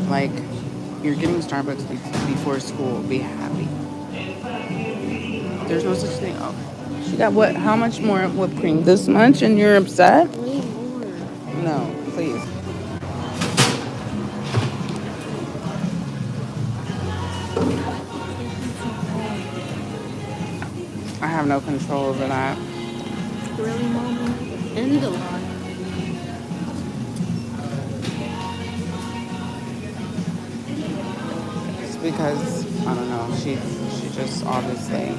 Like, you're getting Starbucks before school. Be happy. There's no such thing. Oh, she got what? How much more whipped cream? This much, and you're upset? Way more. No, please. I have no control over that. Really, Mama? End the line. It's because I don't know. She just obviously.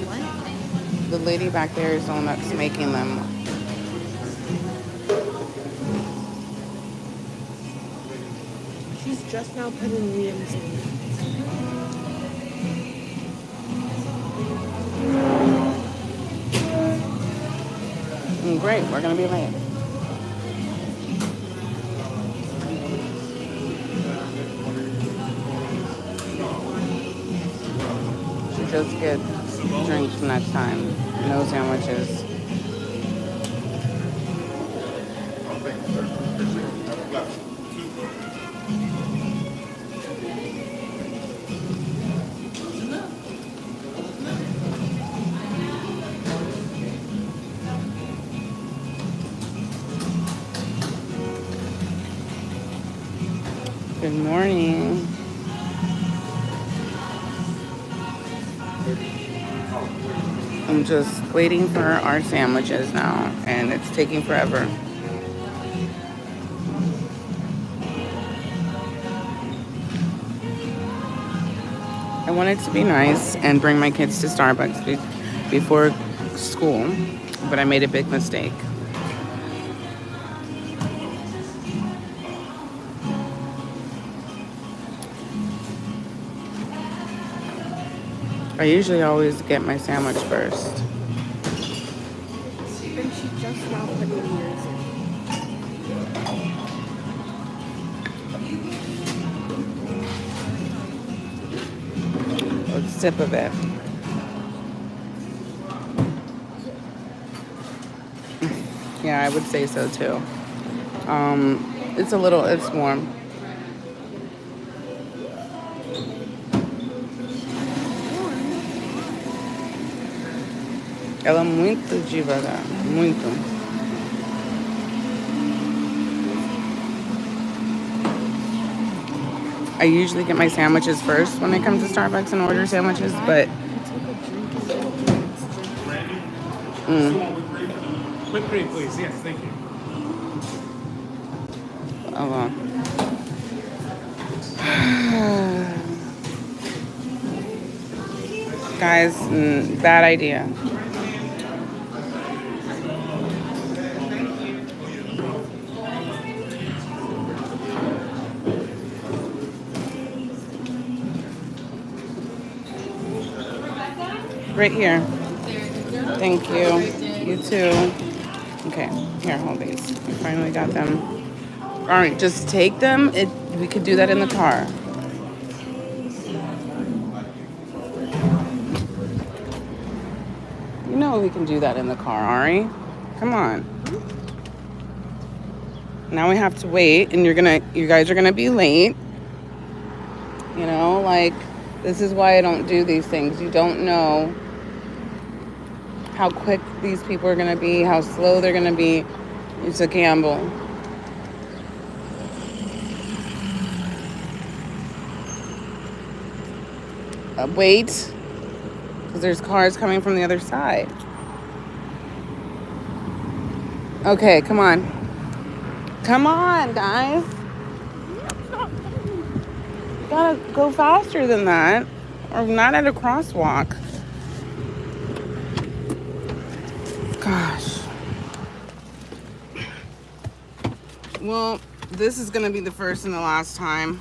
What? The lady back there is the one that's making them. She's just now putting Liam's in. Great, we're gonna be late. Should just get drinks next time. No sandwiches. Good morning. I'm just waiting for our sandwiches now, and it's taking forever. I wanted to be nice and bring my kids to Starbucks before school, but I made a big mistake. I usually always get my sandwich first. And she just now putting yours in. A sip of it. Yeah, I would say so too. It's warm. Ela é muito devagar, muito. I usually get my sandwiches first when I come to Starbucks and order sandwiches, but Whipped cream, please. Yes, thank you. oh well. Guys, bad idea. Right here. Thank you. You too. Okay, here, hold these. We finally got them. All right, just take them. We could do that in the car. You know we can do that in the car, Ari. Come on. Now we have to wait, and you guys are gonna be late. You know, like, this is why I don't do these things. You don't know how quick these people are gonna be, how slow they're gonna be. It's a gamble. Wait, because there's cars coming from the other side. Okay, come on. Come on, guys. You gotta go faster than that, or not at a crosswalk. Gosh. Well, this is gonna be the first and the last time.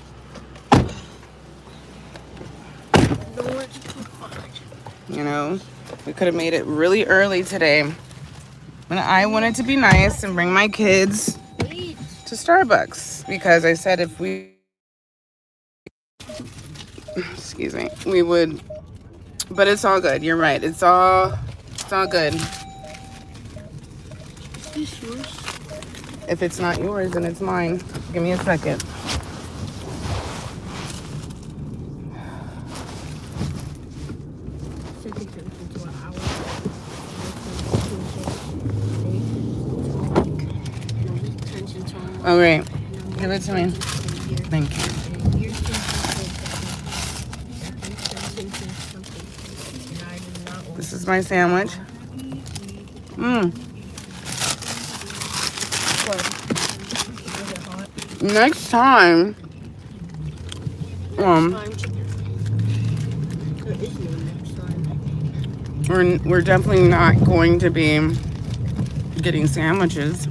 You know, we could have made it really early today. But I wanted to be nice and bring my kids to Starbucks because I said if we, excuse me, we would. But it's all good. You're right. It's all good. If it's not yours, then it's mine. Give me a second. All right. Give it to me. Thank you. This is my sandwich. Next time, we're definitely not going to be getting sandwiches,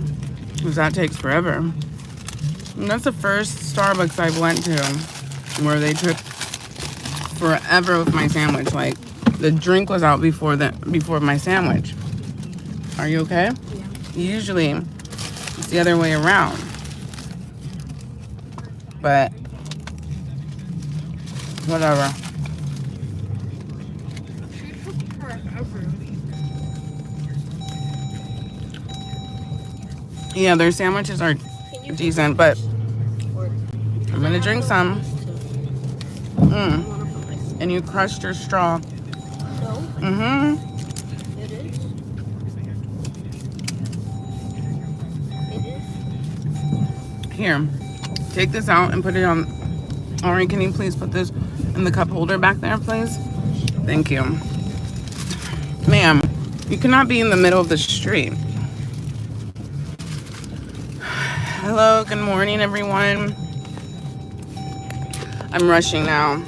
because that takes forever. And that's the first Starbucks I went to where they took forever with my sandwich. Like, the drink was out before my sandwich. Are you okay? Yeah. Usually, it's the other way around. But whatever. Yeah, their sandwiches are decent, but I'm gonna drink some. And you crushed your straw. No. It is. It is. Here, take this out and put it on. Alright, can you please put this in the cup holder back there, please? Thank you. Ma'am, you cannot be in the middle of the street. Hello, good morning, everyone. I'm rushing now.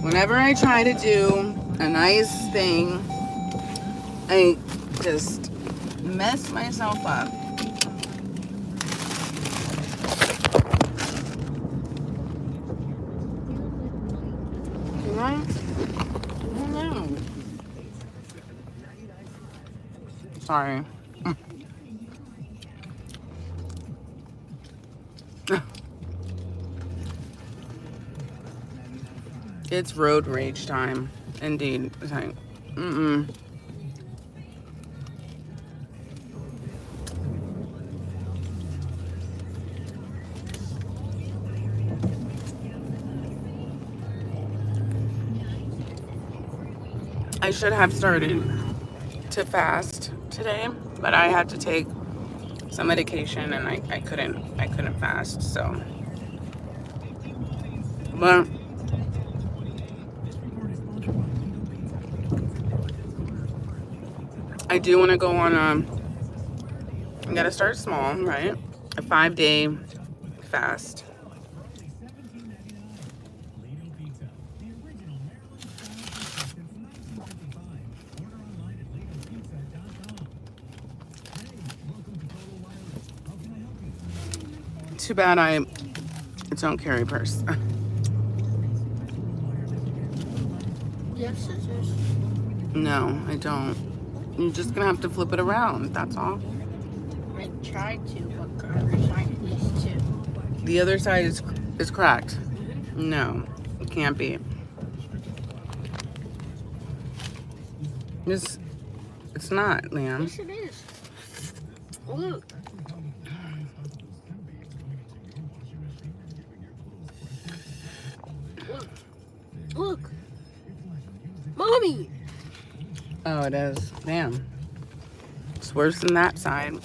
Whenever I try to do a nice thing, I just mess myself up. Can I? I don't know. Sorry. It's road rage time. Indeed. It's like, I should have started to fast today, but I had to take some medication and I couldn't fast, so. But I do want to go on I gotta start small, right? A 5-day fast. Too bad I don't carry a purse. Yes, scissors. No, I don't. You're just gonna have to flip it around, that's all. I tried to, but the other side is too. The other side is cracked. No, it can't be. It's not, Liam. Yes, it is. Look. Look. Mommy! Oh, it is. Damn. It's worse than that side.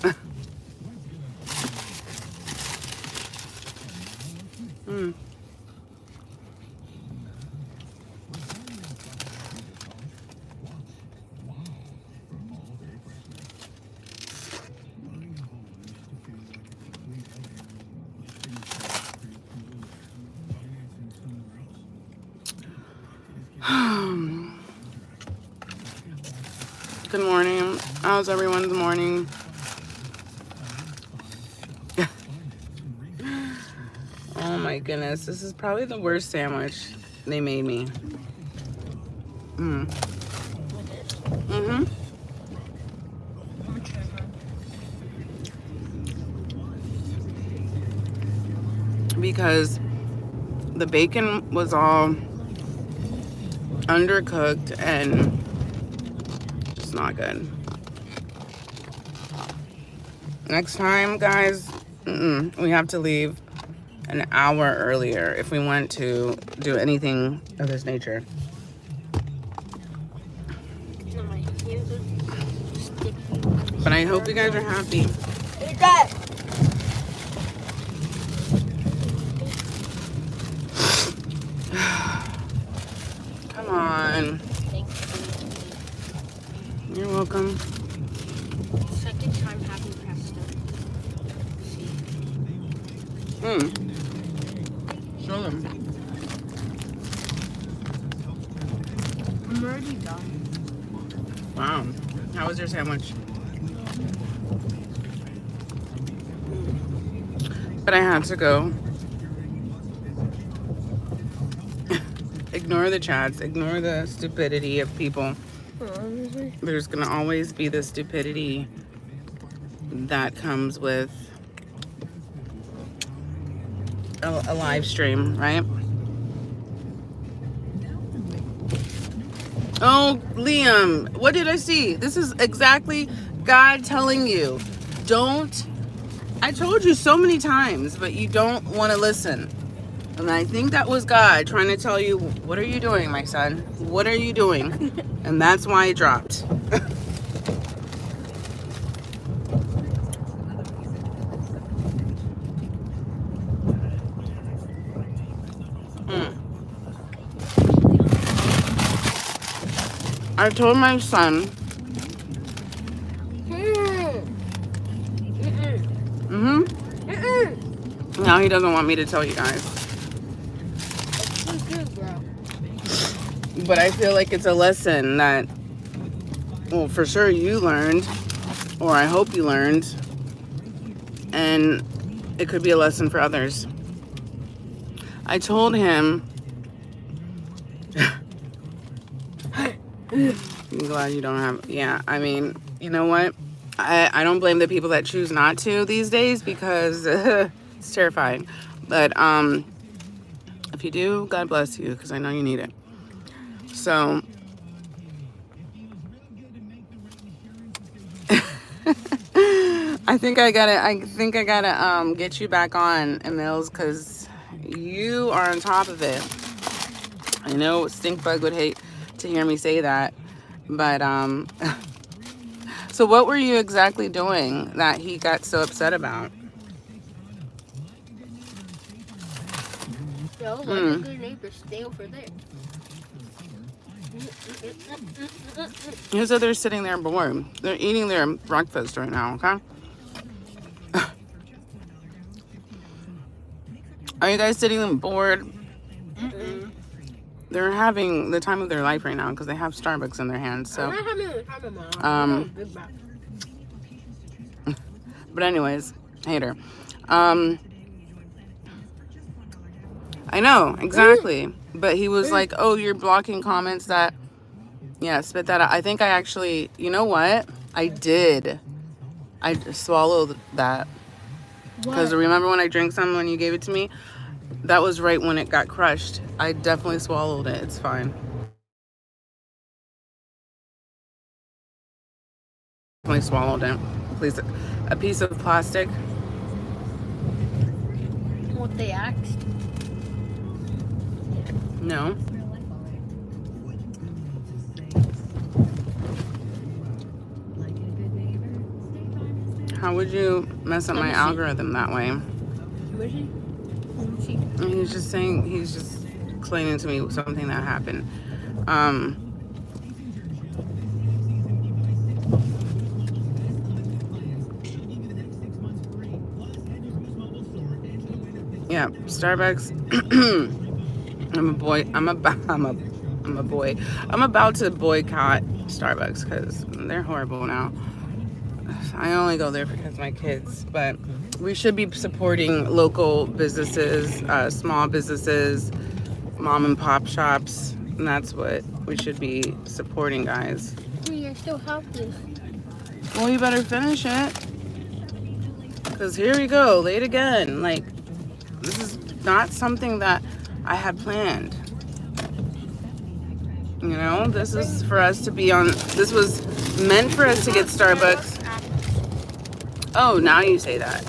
Good morning. How's everyone's morning? Oh my goodness. This is probably the worst sandwich they made me. Because the bacon was all undercooked and not good. Next time, guys, we have to leave an hour earlier if we want to do anything of this nature. But I hope you guys are happy. Come on. You're welcome. Second time having pesto. Show them. I'm already done. Wow. How was your sandwich? But I had to go. Ignore the chats. Ignore the stupidity of people. There's gonna always be the stupidity that comes with a live stream, right? Oh, Liam, what did I see? This is exactly God telling you. Don't. I told you so many times, but you don't want to listen. And I think that was God trying to tell you, what are you doing, my son? What are you doing? And that's why it dropped. I told my son. Now he doesn't want me to tell you guys. But I feel like it's a lesson that, well, for sure you learned, or I hope you learned, and it could be a lesson for others. I told him, I'm glad you don't have, yeah, I mean, you know what? I don't blame the people that choose not to these days because it's terrifying. But if you do, God bless you, because I know you need it. So I think I gotta get you back on, Emils, because you are on top of it. I know Stinkbug would hate to hear me say that, but so what were you exactly doing that he got so upset about? So, like a good neighbor, stay over there. He said they're sitting there bored. They're eating their breakfast right now, okay? Are you guys sitting bored? They're having the time of their life right now because they have Starbucks in their hands. So, I'm not having the time of my life. But anyways, hater. I know, exactly. But he was like, oh, you're blocking comments that, yeah, spit that out. I think I actually, you know what? I did. I swallowed that. Because remember when I drank some when you gave it to me? That was right when it got crushed. I definitely swallowed it. It's fine. Definitely swallowed it. Please, a piece of plastic. What they asked? No. How would you mess up my algorithm that way? And he's just saying, he's just explaining to me something that happened. Yeah, Starbucks. I'm about to boycott Starbucks because they're horrible now. I only go there because of my kids, but we should be supporting local businesses, small businesses, mom and pop shops, and that's what we should be supporting, guys. I still have this. Well, you better finish it, because here we go, late again. Like, this is not something that I had planned. You know, this is for us to be on, this was meant for us to get Starbucks. Oh, now you say that.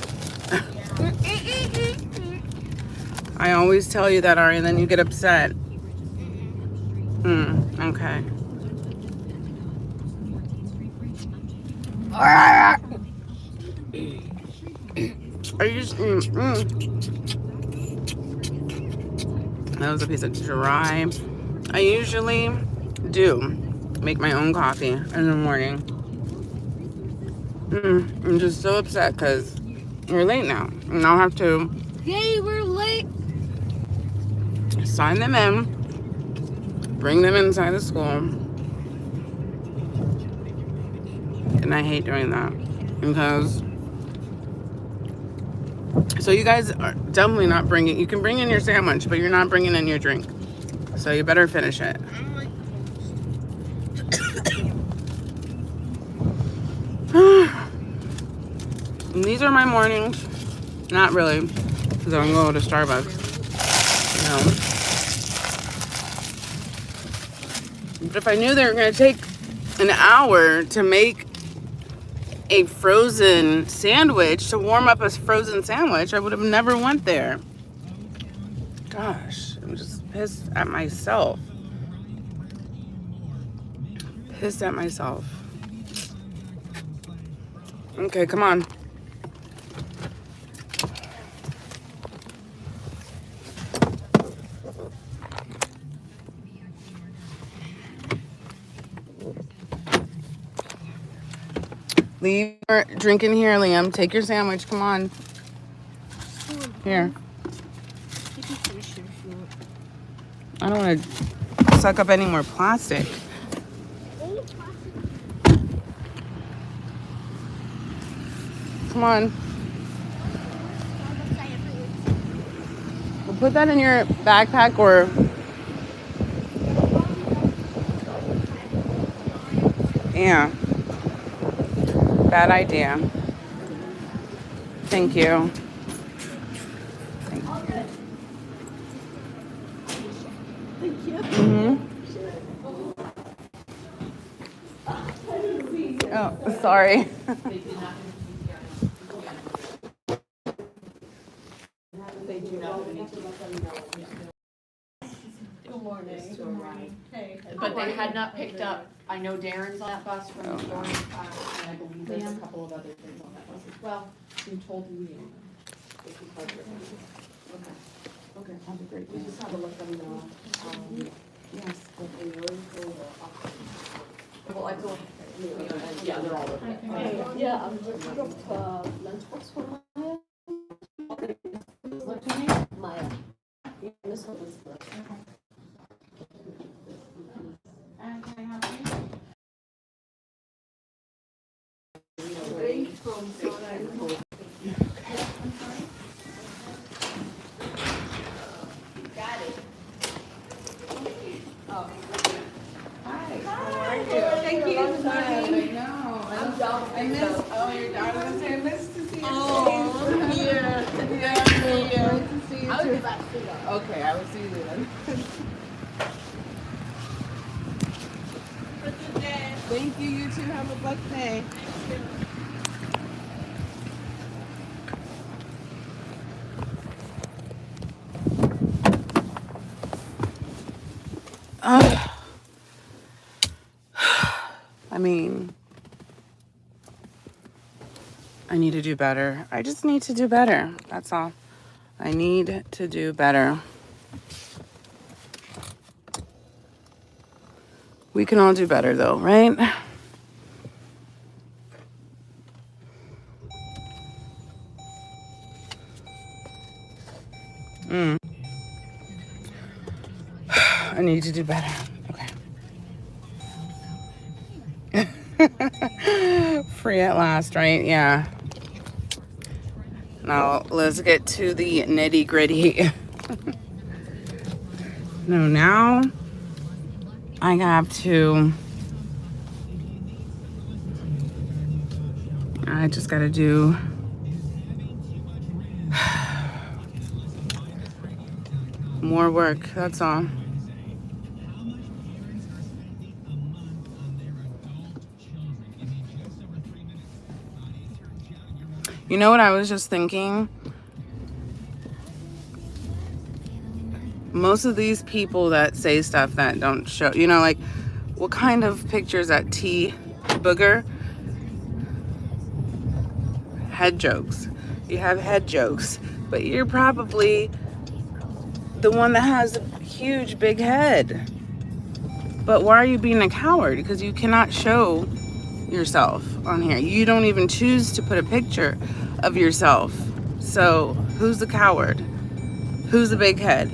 I always tell you that, Ari, and then you get upset. Okay. Are you just... That was a piece of dry. I usually do make my own coffee in the morning. I'm just so upset because we're late now. And I'll have to... Yay, we're late. Sign them in. Bring them inside the school. And I hate doing that. Because... So you guys are definitely not bringing... You can bring in your sandwich, but you're not bringing in your drink. So you better finish it. And these are my mornings. Not really, because I'm going to go to Starbucks. No. But if I knew they were going to take an hour to make a frozen sandwich, to warm up a frozen sandwich, I would have never went there. Gosh, I'm just pissed at myself. Pissed at myself. Okay, come on. Leave your drink in here, Liam. Take your sandwich. Come on. Here. I don't want to suck up any more plastic. Come on. We'll put that in your backpack or... Yeah. Bad idea. Thank you. Thank you. Oh, sorry. Good morning. Hey. But they had not picked up. I know Darren's on that bus from the storm, and I believe there's a couple of other things on that bus as well. You told me. Okay, that'd be great. We just have to let them know. Yes, but they were well, I told yeah, they're all okay. Yeah, I'm just lunchbox for Maya. This one is got it. Oh. Hi. How are you? Thank you. I know. I missed. Oh, your daughter was saying, I missed to see you. Oh, yeah. Yeah, great to see you I too. would back to that. Okay, I will see you then. Thank you. You too. Have a blessed day. I mean, I need to do better. I just need to do better. That's all. I need to do better. We can all do better though, right? I need to do better. Okay. Free at last, right? Yeah. Now let's get to the nitty gritty. No, now I have to. I just gotta do. More work, that's all. You know what I was just thinking? Most of these people that say stuff that don't show, you know, like, what kind of pictures at T Booger? Head jokes. You have head jokes, but you're probably the one that has a huge big head. But why are you being a coward? Because you cannot show yourself on here. You don't even choose to put a picture of yourself. So who's the coward? Who's the big head?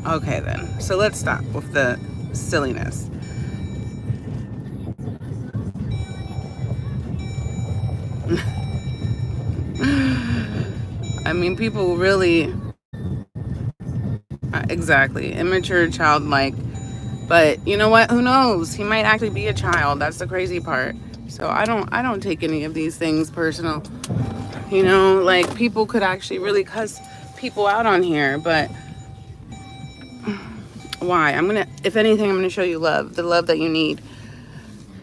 Okay then. So let's stop with the silliness. I mean, people really, exactly, immature, childlike. But you know what? Who knows? He might actually be a child. That's the crazy part. So I don't take any of these things personal. You know, like, people could actually really cuss people out on here, but why? If anything, I'm gonna show you love, the love that you need,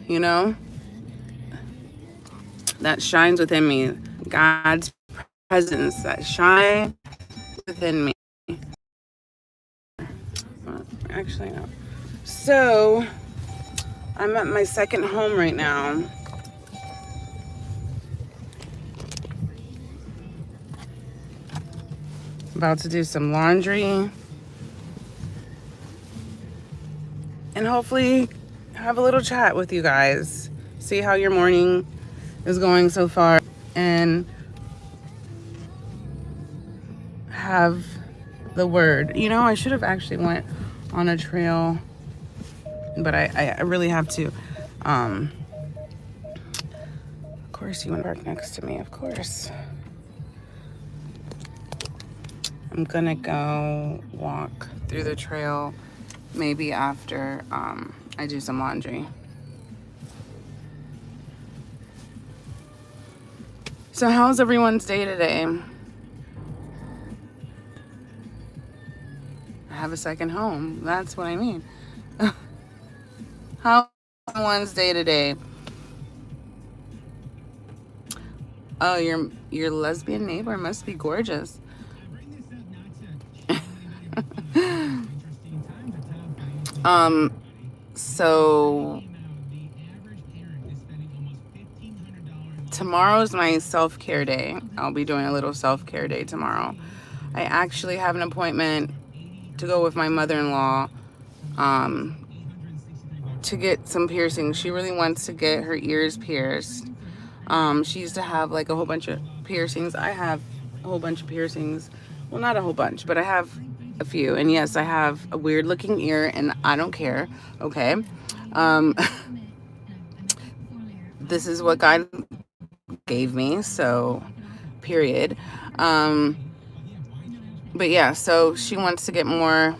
you know, that shines within me, God's presence that shines within me. Well, actually, no. So I'm at my second home right now. About to do some laundry and hopefully have a little chat with you guys. See how your morning is going so far and have the word. You know, I should have actually went on a trail, but I really have to. Of course you want to park next to me, of course. I'm gonna go walk through the trail maybe after I do some laundry. So how's everyone's day today? I have a second home. That's what I mean. How's everyone's day today? Oh, your lesbian neighbor must be gorgeous. So tomorrow's my self-care day. I'll be doing a little self-care day tomorrow. I actually have an appointment to go with my mother-in-law to get some piercings. She really wants to get her ears pierced. She used to have like a whole bunch of piercings. I have a whole bunch of piercings. Well, not a whole bunch, but I have a few. And yes, I have a weird looking ear and I don't care. Okay. This is what God gave me. So period. But yeah, so she wants to get more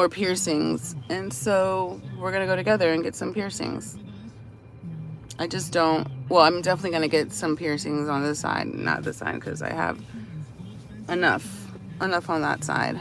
piercings. And so we're going to go together and get some piercings. I just don't, well, I'm definitely going to get some piercings on this side, not this side, because I have enough on that side.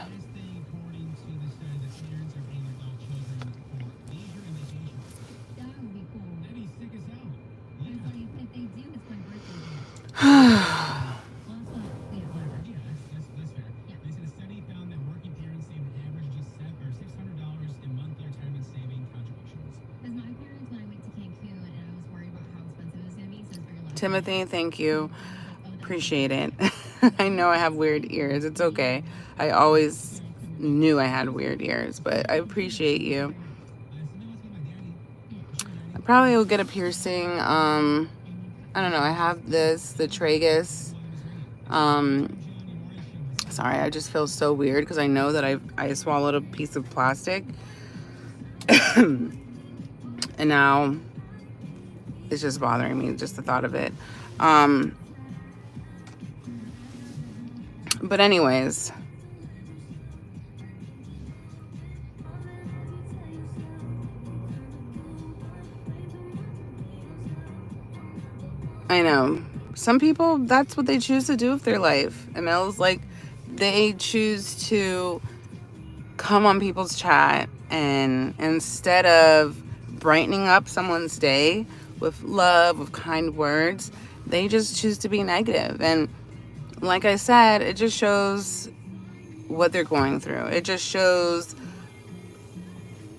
Timothy, thank you. Appreciate it. I know I have weird ears. It's okay. I always knew I had weird ears, but I appreciate you. I probably will get a piercing. I don't know. I have the tragus. Sorry, I just feel so weird because I know that I swallowed a piece of plastic. And now it's just bothering me, just the thought of it. But anyways, I know some people, that's what they choose to do with their life. And Mel's like, they choose to come on people's chat and instead of brightening up someone's day with love, with kind words, They just choose to be negative. And like I said, it just shows what they're going through. It just shows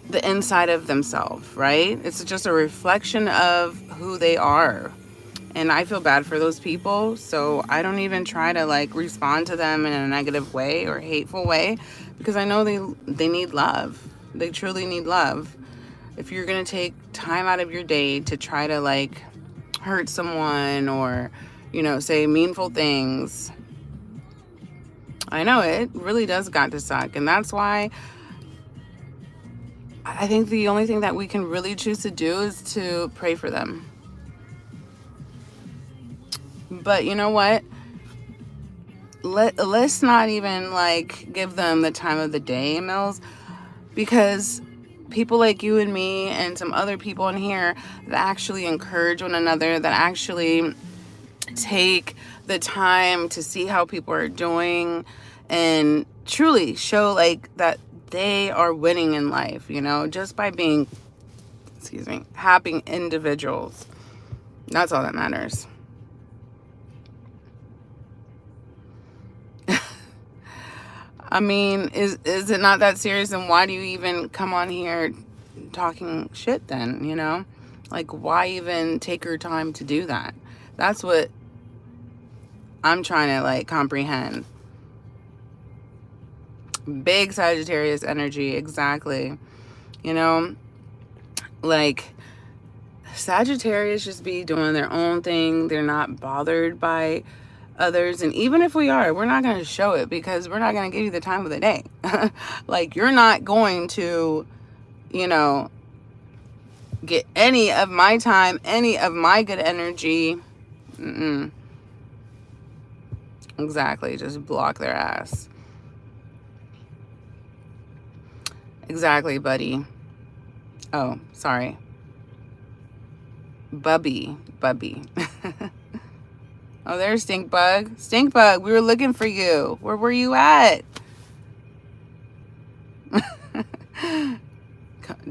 the inside of themselves, right? It's just a reflection of who they are. And I feel bad for those people, so I don't even try to like respond to them in a negative way or hateful way, because I know they need love. They truly need love. If you're gonna take time out of your day to try to like hurt someone or, you know, say meanful things, I know it really does got to suck. And that's why I think the only thing that we can really choose to do is to pray for them. But you know what? Let's not even like give them the time of the day, Mills, because people like you and me and some other people in here that actually encourage one another, that actually take the time to see how people are doing and truly show like that they are winning in life, you know, just by being, happy individuals. That's all that matters. I mean, is it not that serious? And why do you even come on here talking shit then, you know? Like, why even take your time to do that? That's what I'm trying to, like, comprehend. Big Sagittarius energy, exactly. You know? Like, Sagittarius just be doing their own thing. They're not bothered by others, and even if we are, we're not going to show it because we're not going to give you the time of the day. Like, you're not going to, you know, get any of my time, any of my good energy. Exactly, just block their ass. Exactly, buddy. Oh, sorry. Bubby. Oh, there's Stinkbug. Stinkbug, we were looking for you. Where were you at?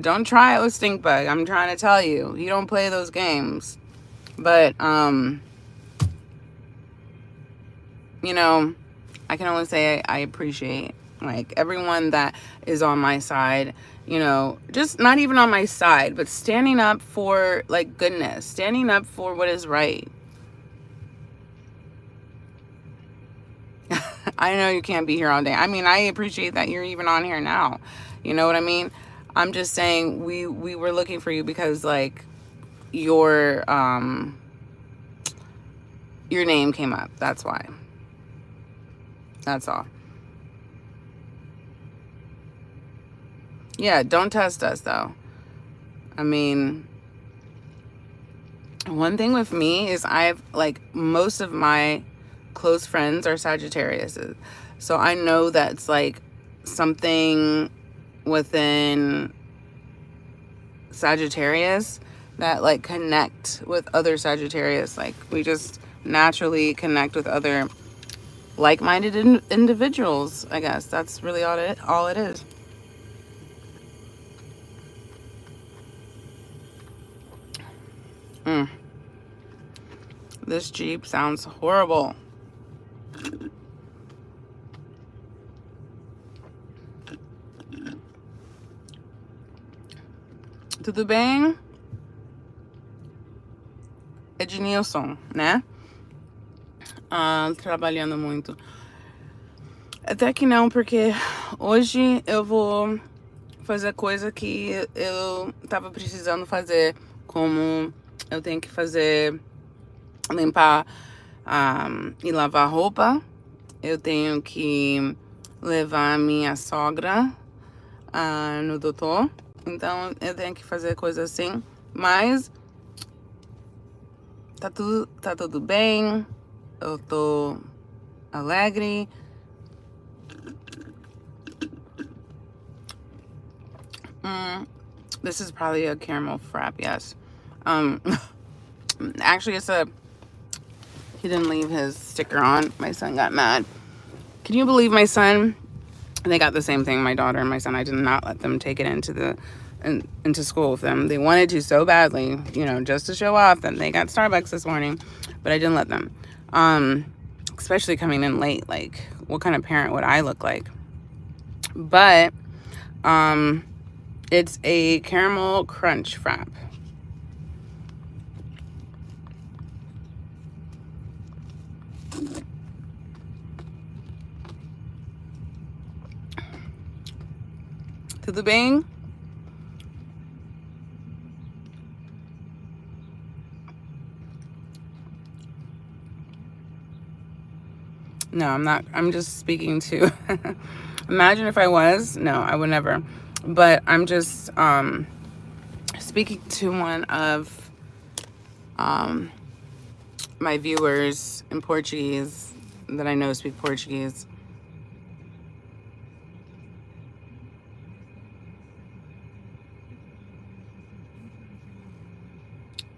Don't try it with Stinkbug. I'm trying to tell you. You don't play those games. But, you know, I can only say I appreciate, like, everyone that is on my side. You know, just not even on my side, but standing up for, like, goodness. Standing up for what is right. I know you can't be here all day. I mean, I appreciate that you're even on here now. You know what I mean? I'm just saying we were looking for you because, like, your name came up. That's why. That's all. Yeah, don't test us, though. I mean, one thing with me is I've, like, most of my close friends are Sagittarius. So I know that's, like, something within Sagittarius that, like, connect with other Sagittarius. Like, we just naturally connect with other like-minded individuals, I guess. That's really all it is. This Jeep sounds horrible. Tudo bem? Ednilson, né? Trabalhando muito. Até que não, porque hoje eu vou fazer coisa que eu tava precisando fazer, como eu tenho que fazer, limpar e lavar roupa. Eu tenho que levar a minha sogra no doutor. Então eu tenho que fazer coisa assim. Mas tá tudo bem. Eu tô alegre. This is probably a caramel frap, yes. Actually, he didn't leave his sticker on. My son got mad. Can you believe my son? They got the same thing, my daughter and my son. I did not let them take it into the into school with them. They wanted to so badly, you know, just to show off that they got Starbucks this morning, but I didn't let them. Especially coming in late, like what kind of parent would I look like? But it's a caramel crunch frap. To the bang. No, I'm not. I'm just speaking to. Imagine if I was. No, I would never. But I'm just speaking to one of my viewers in Portuguese that I know speak Portuguese.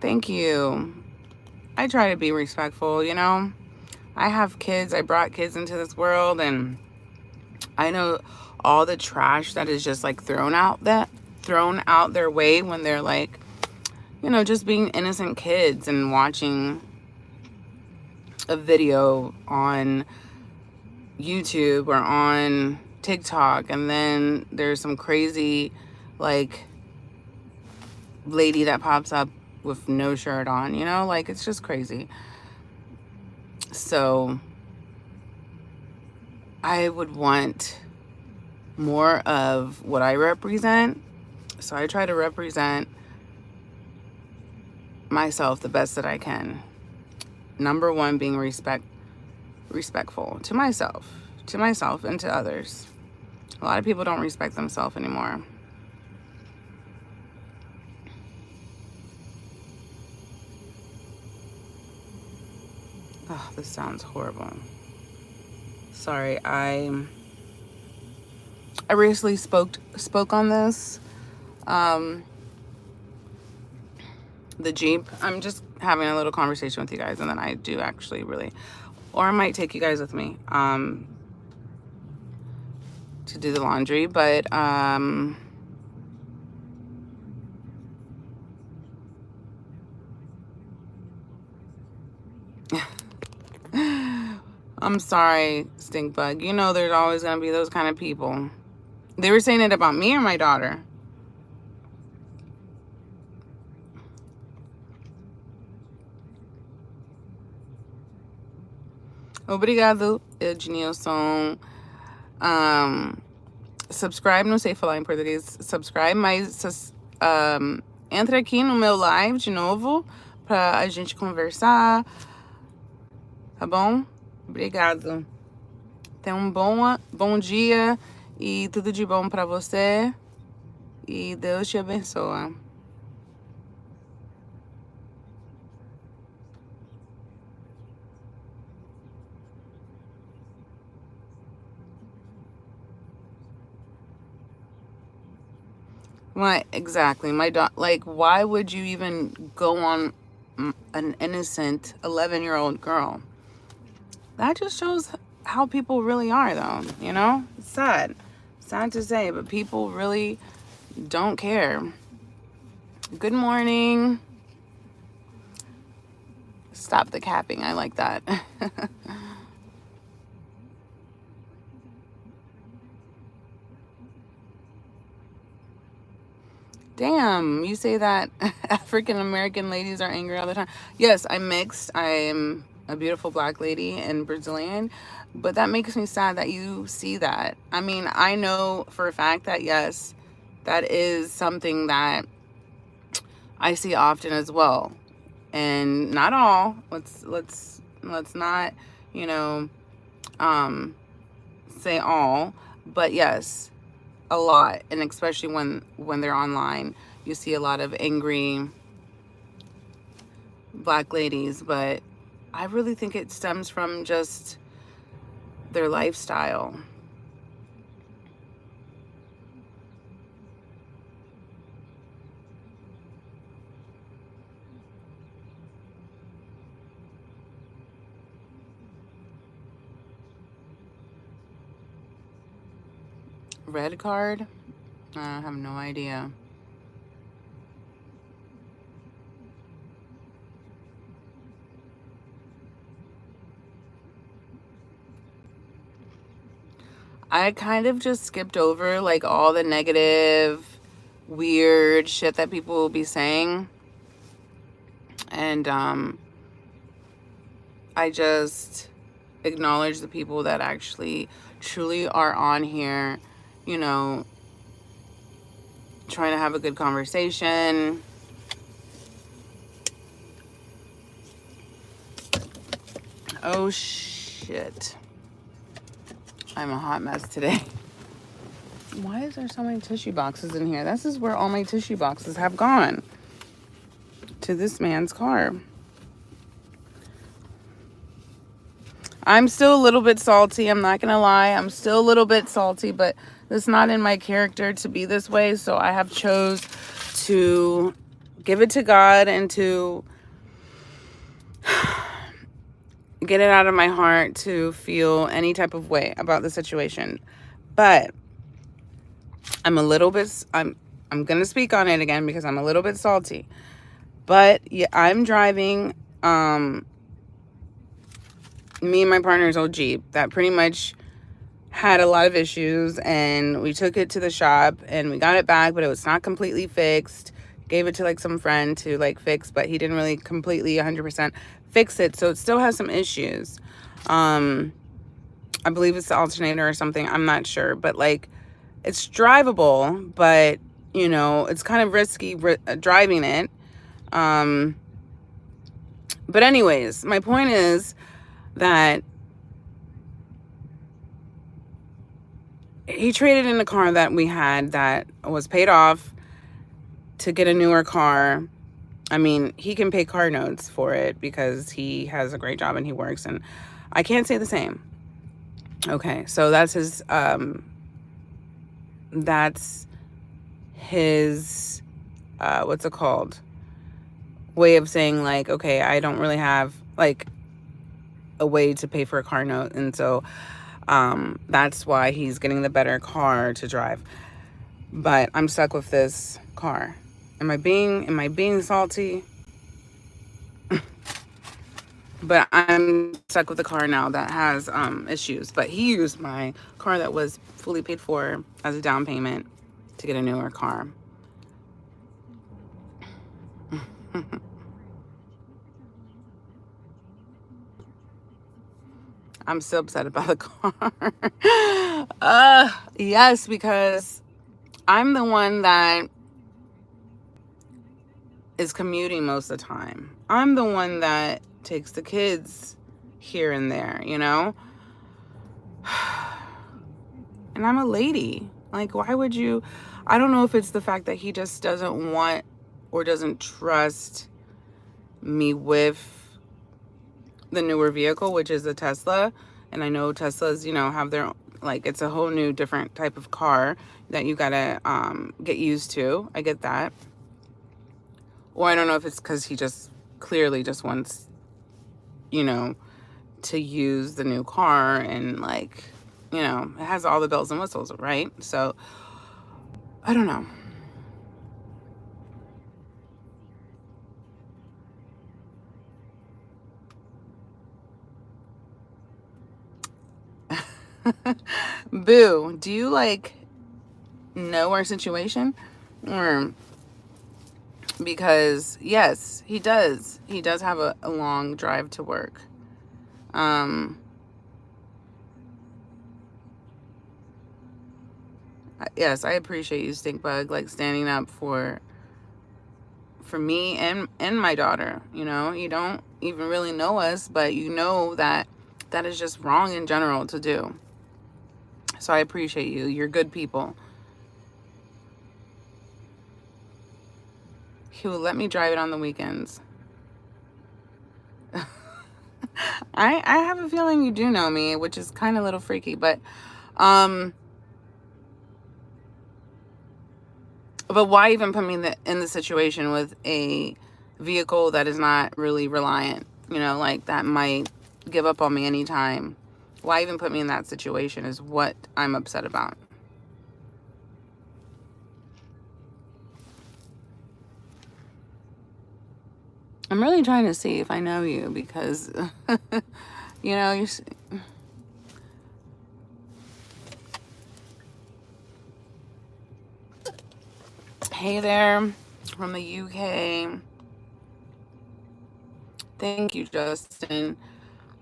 Thank you. I try to be respectful, you know. I have kids. I brought kids into this world, and I know all the trash that is just like thrown out their way when they're like, you know, just being innocent kids and watching a video on YouTube or on TikTok, and then there's some crazy like lady that pops up with no shirt on, you know, like it's just crazy. So I would want more of what I represent. So I try to represent myself the best that I can. Number one, being respectful to myself and to others. A lot of people don't respect themselves anymore. Oh, this sounds horrible. Sorry, I recently spoke on this. The Jeep. I'm just having a little conversation with you guys, and then I do actually really, or I might take you guys with me to do the laundry, but I'm sorry, stink bug. You know there's always gonna be those kind of people. They were saying it about me or my daughter. Obrigado, Ednilson. Subscribe, não sei falar em português. Subscribe, mas entra aqui no meu live de novo pra a gente conversar. Tá bom? Obrigado. Tenha um bom dia e tudo de bom pra você. E Deus te abençoe. Right, exactly. My daughter, like, why would you even go on an innocent 11-year-old girl? That just shows how people really are, though, you know? It's sad. Sad to say, but people really don't care. Good morning. Stop the capping. I like that. Damn, you say that African American ladies are angry all the time. Yes, I'm mixed. I am a beautiful black lady and Brazilian, but that makes me sad that you see that. I mean, I know for a fact that yes, that is something that I see often as well. And not all. Let's not, you know, say all, but yes, a lot. And especially when they're online, you see a lot of angry black ladies, but I really think it stems from just their lifestyle. Red card? I have no idea. I kind of just skipped over like all the negative, weird shit that people will be saying. And I just acknowledge the people that actually truly are on here, you know, trying to have a good conversation. Oh shit. I'm a hot mess today. Why is there so many tissue boxes in here? This is where all my tissue boxes have gone. To this man's car. I'm still a little bit salty. I'm not going to lie. I'm still a little bit salty, but it's not in my character to be this way. So I have chose to give it to God and to get it out of my heart to feel any type of way about the situation. But I'm a little bit, I'm going to speak on it again because I'm a little bit salty. But yeah, I'm driving, me and my partner's old Jeep that pretty much had a lot of issues, and we took it to the shop and we got it back, but it was not completely fixed. Gave it to like some friend to like fix, but he didn't really completely 100% fix it. So it still has some issues. I believe it's the alternator or something. I'm not sure, but like it's drivable, but you know, it's kind of risky driving it. But anyways, my point is that he traded in a car that we had that was paid off to get a newer car. I mean, he can pay car notes for it because he has a great job and he works, and I can't say the same. Okay, so that's his what's it called? Way of saying like, okay, I don't really have like a way to pay for a car note, and so that's why he's getting the better car to drive. But I'm stuck with this car. Am I being salty? But I'm stuck with the car now that has issues. But he used my car that was fully paid for as a down payment to get a newer car. I'm still upset about the car. Yes, because I'm the one that is commuting most of the time. I'm the one that takes the kids here and there, you know? And I'm a lady. Like, why would you? I don't know if it's the fact that he just doesn't want or doesn't trust me with the newer vehicle, which is a Tesla. And I know Teslas, you know, have their, like, it's a whole new different type of car that you gotta get used to. I get that. Or I don't know if it's because he just clearly just wants, you know, to use the new car and, like, you know, it has all the bells and whistles, right? So I don't know. Boo, do you like know our situation? Or because yes, he does have a long drive to work. Yes, I appreciate you, Stink Bug, like standing up for me and my daughter. You know, you don't even really know us, but you know that that is just wrong in general to do. So I appreciate you. You're good people. He will let me drive it on the weekends. I have a feeling you do know me, which is kind of a little freaky, but why even put me in the situation with a vehicle that is not really reliant, you know, like that might give up on me anytime? Why even put me in that situation is what I'm upset about. I'm really trying to see if I know you because, you know, Hey there from the UK. Thank you, Justin.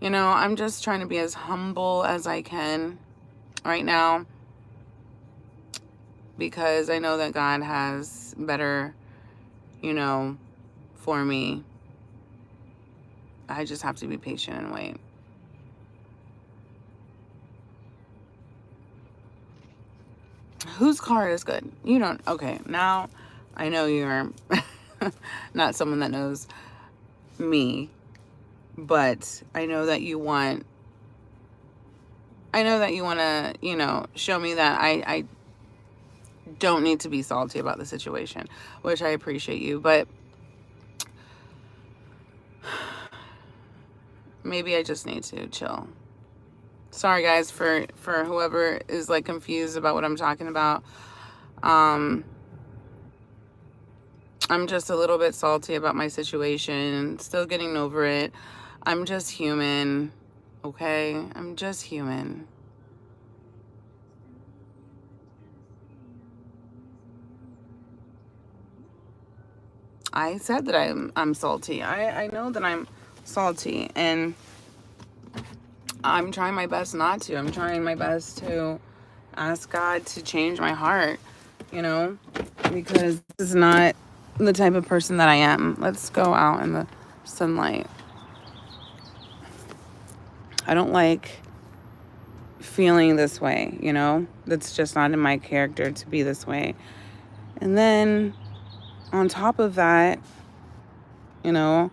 You know, I'm just trying to be as humble as I can right now because I know that God has better, you know, for me. I just have to be patient and wait. Whose car is good? You don't. Okay, now I know you're not someone that knows me, but I know that you want to, you know, show me that I don't need to be salty about the situation, which I appreciate you, but maybe I just need to chill. Sorry guys for whoever is like confused about what I'm talking about. I'm just a little bit salty about my situation, still getting over it. I'm just human, okay? I'm just human. I said that I'm salty. I know that I'm salty, and I'm trying my best not to. I'm trying my best to ask God to change my heart, you know, because this is not the type of person that I am. Let's go out in the sunlight. I don't like feeling this way, you know? That's just not in my character to be this way. And then on top of that, you know,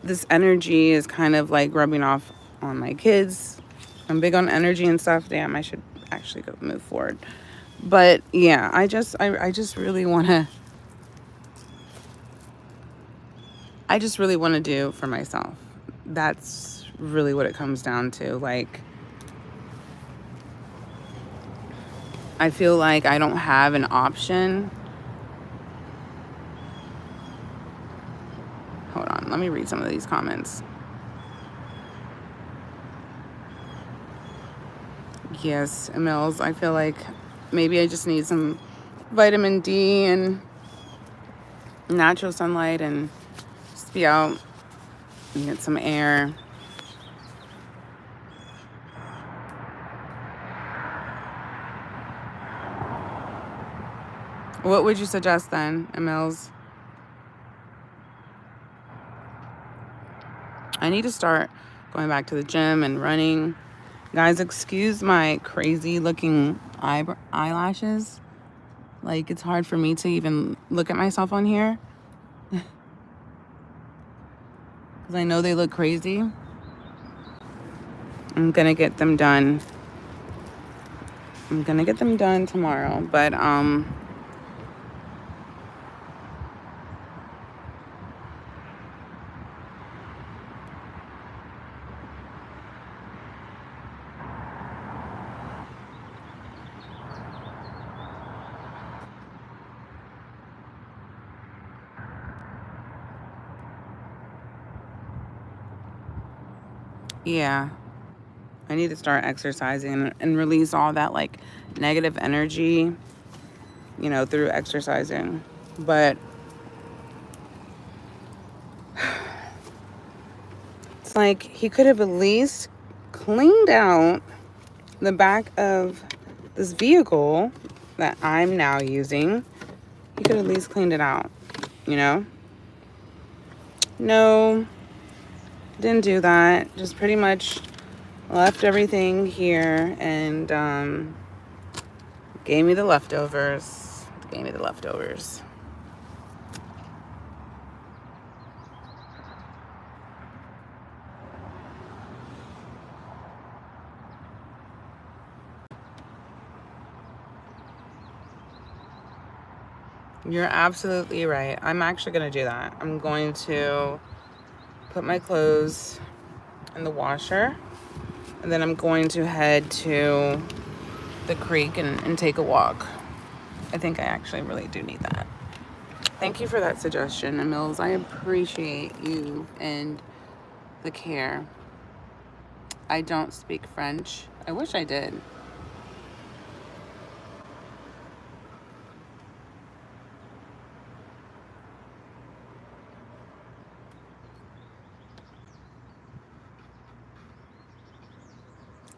this energy is kind of like rubbing off on my kids. I'm big on energy and stuff. Damn, I should actually go move forward. But yeah, I just really want to do for myself. That's really what it comes down to. Like, I feel like I don't have an option. Hold on, let me read some of these comments. Yes, Emils, I feel like maybe I just need some vitamin D and natural sunlight and just be out and get some air. What would you suggest then, Emils? I need to start going back to the gym and running. Guys, excuse my crazy looking eyelashes. Like, it's hard for me to even look at myself on here. Because I know they look crazy. I'm going to get them done. I'm going to get them done tomorrow. But, yeah, I need to start exercising and release all that like negative energy, you know, through exercising. But it's like he could have at least cleaned out the back of this vehicle that I'm now using. He could have at least cleaned it out, you know? No, didn't do that. Just pretty much left everything here and gave me the leftovers. You're absolutely right. I'm actually going to do that. I'm going to put my clothes in the washer, and then I'm going to head to the creek and take a walk. I think I actually really do need that. Thank you for that suggestion, Emils. I appreciate you and the care. I don't speak French. I wish I did.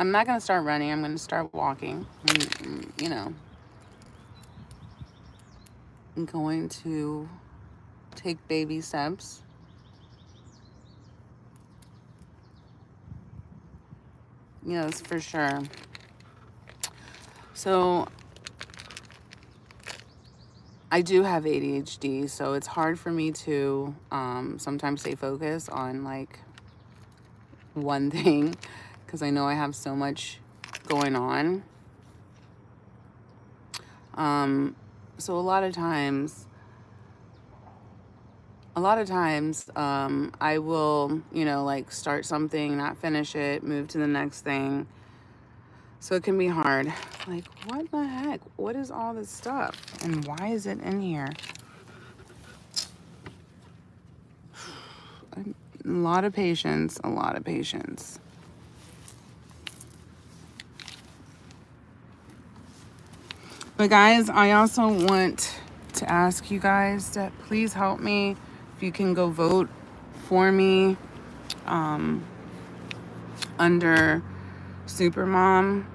I'm not going to start running. I'm going to start walking. You know, I'm going to take baby steps. Yes, for sure. So I do have ADHD, so it's hard for me to sometimes stay focused on like one thing because I know I have so much going on. So a lot of times I will, you know, like start something, not finish it, move to the next thing. So it can be hard. Like, what the heck? What is all this stuff? And why is it in here? A lot of patience, a lot of patience. But guys, I also want to ask you guys to please help me. If you can go vote for me under Supermom.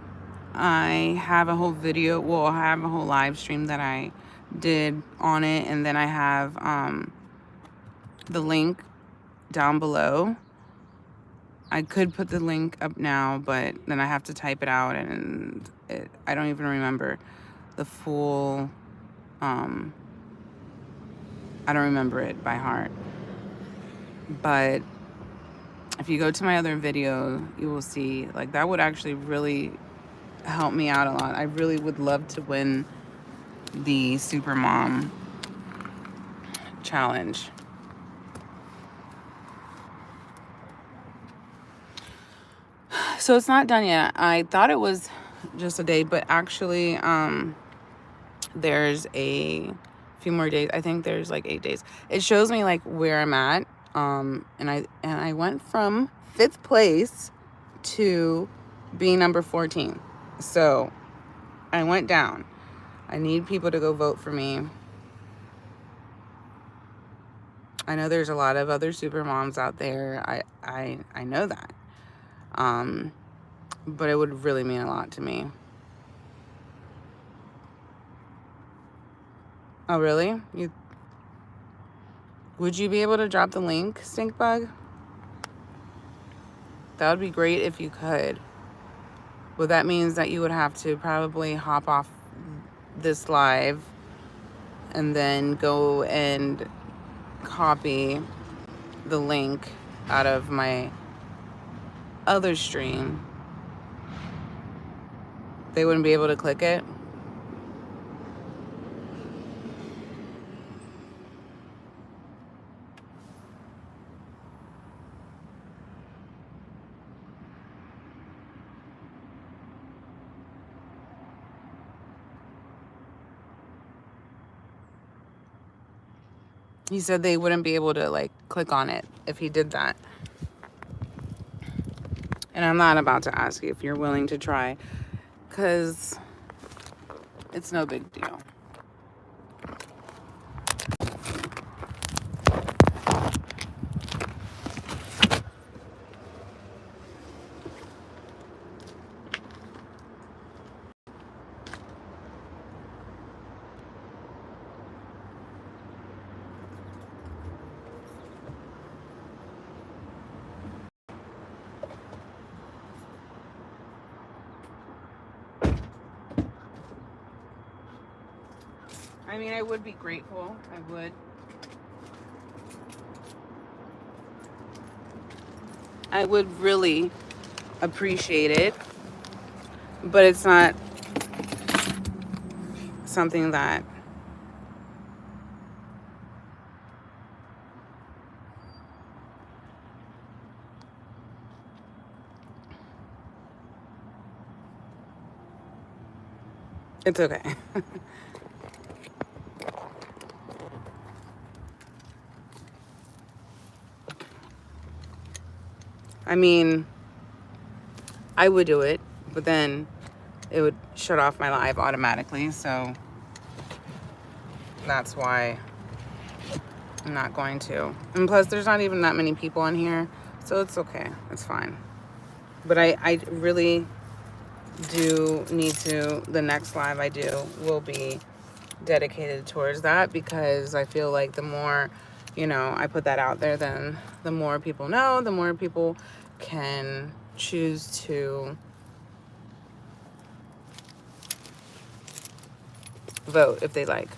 I have a whole video, well, I have a whole live stream that I did on it, and then I have the link down below. I could put the link up now, but then I have to type it out, and I don't even remember the full, I don't remember it by heart. But if you go to my other video, you will see, like, that would actually really help me out a lot. I really would love to win the Supermom challenge. So it's not done yet. I thought it was just a day, but actually there's a few more days. I think there's like 8 days. It shows me like where I'm at. And I went from 5th place to being number 14. So I went down. I need people to go vote for me. I know there's a lot of other super moms out there. I know that. But it would really mean a lot to me. Oh, really? Would you be able to drop the link, Stinkbug? That would be great if you could. Well, that means that you would have to probably hop off this live and then go and copy the link out of my other stream. They wouldn't be able to click it. He said they wouldn't be able to like click on it if he did that. And I'm not about to ask you if you're willing to try, because it's no big deal. I mean, I would be grateful. I would. I would really appreciate it. But it's not something that it's okay. I mean, I would do it, but then it would shut off my live automatically, so that's why I'm not going to. And plus, there's not even that many people on here, so it's okay. It's fine. But I really the next live I do will be dedicated towards that, because I feel like the more, I put that out there, then the more people know, the more people can choose to vote if they like,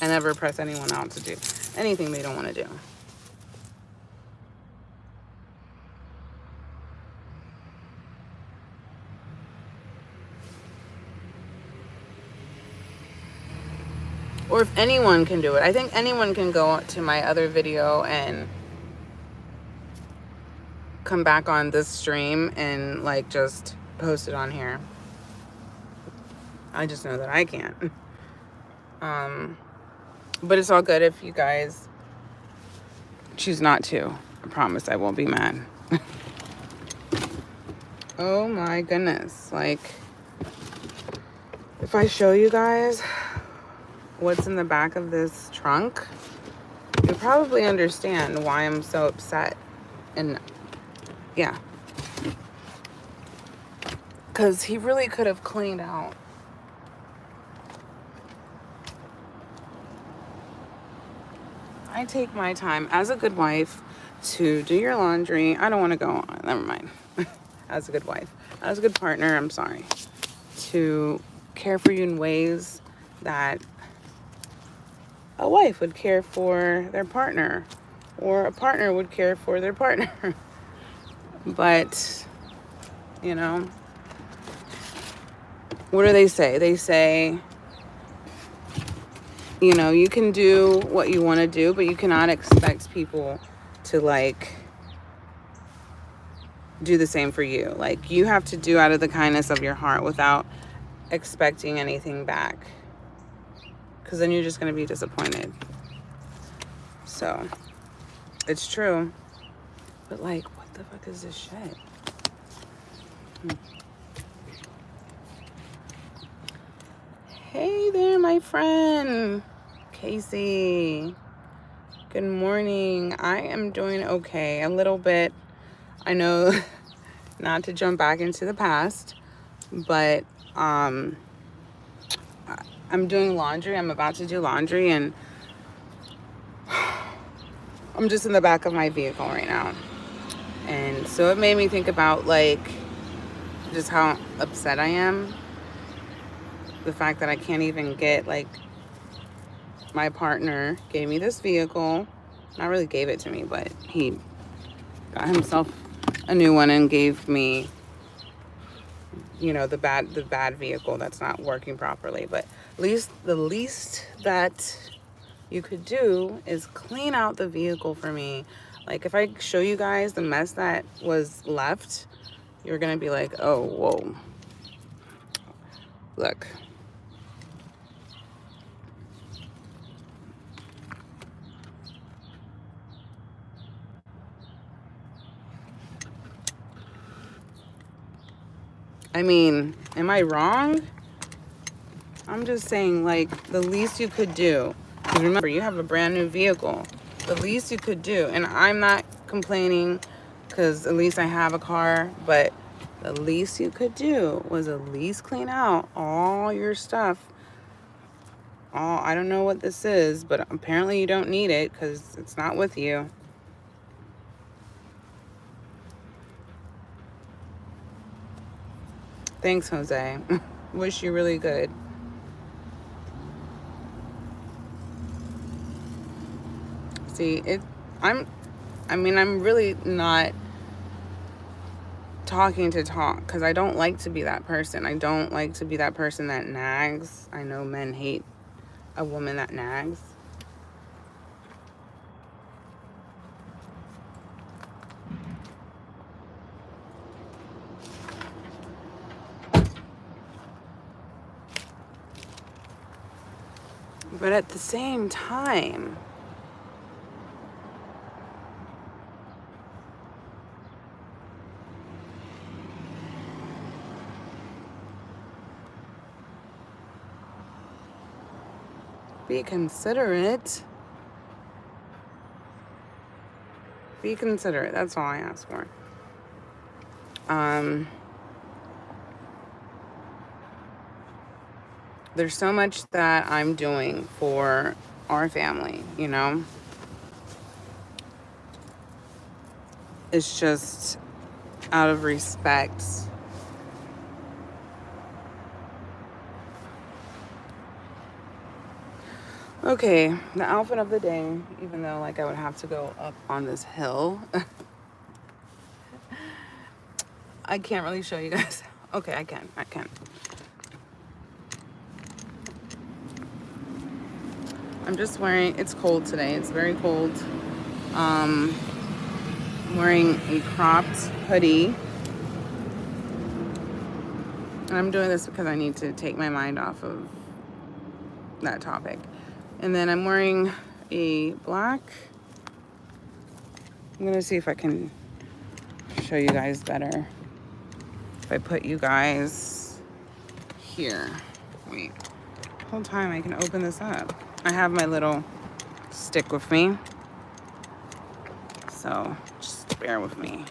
and never press anyone out to do anything they don't want to do. Or if anyone can do it. I think anyone can go to my other video and come back on this stream and like just post it on here. I just know that I can't. But it's all good if you guys choose not to. I promise I won't be mad. Oh my goodness. Like, if I show you guys what's in the back of this trunk, you'll probably understand why I'm so upset. And yeah. Because he really could have cleaned out. I take my time as a good wife to do your laundry. I don't want to go on. Never mind. As a good wife. As a good partner, I'm sorry. To care for you in ways that a wife would care for their partner. Or a partner would care for their partner. But, what do they say? They say, you can do what you want to do, but you cannot expect people to, like, do the same for you. Like, you have to do out of the kindness of your heart without expecting anything back. Because then you're just going to be disappointed. So, it's true. But, like, what the fuck is this shit? Hey there, my friend. Casey. Good morning. I am doing okay. A little bit. I know not to jump back into the past, but I'm doing laundry. I'm about to do laundry, and I'm just in the back of my vehicle right now. And so it made me think about, like, just how upset I am. The fact that I can't even get, like, my partner gave me this vehicle. Not really gave it to me, but he got himself a new one and gave me, the bad vehicle that's not working properly. But the least that you could do is clean out the vehicle for me. Like, if I show you guys the mess that was left, you're gonna be like, oh, whoa. Look. I mean, am I wrong? I'm just saying, like, the least you could do. Because remember, you have a brand new vehicle. The least you could do, and I'm not complaining because at least I have a car, but the least you could do was at least clean out all your stuff. I don't know what this is, but apparently you don't need it because it's not with you. Thanks, Jose. Wish you really good. See, I'm really not talking to talk because I don't like to be that person. I don't like to be that person that nags. I know men hate a woman that nags. But at the same time, be considerate. Be considerate. That's all I ask for. there's so much that I'm doing for our family, you know? It's just out of respect. Okay, the outfit of the day, even though like I would have to go up on this hill. I can't really show you guys. Okay, I can. I'm just wearing, it's cold today. It's very cold. I'm wearing a cropped hoodie. And I'm doing this because I need to take my mind off of that topic. And then I'm wearing a black, I'm gonna see if I can show you guys better. If I put you guys here. Wait, whole time I can open this up. I have my little stick with me. So just bear with me.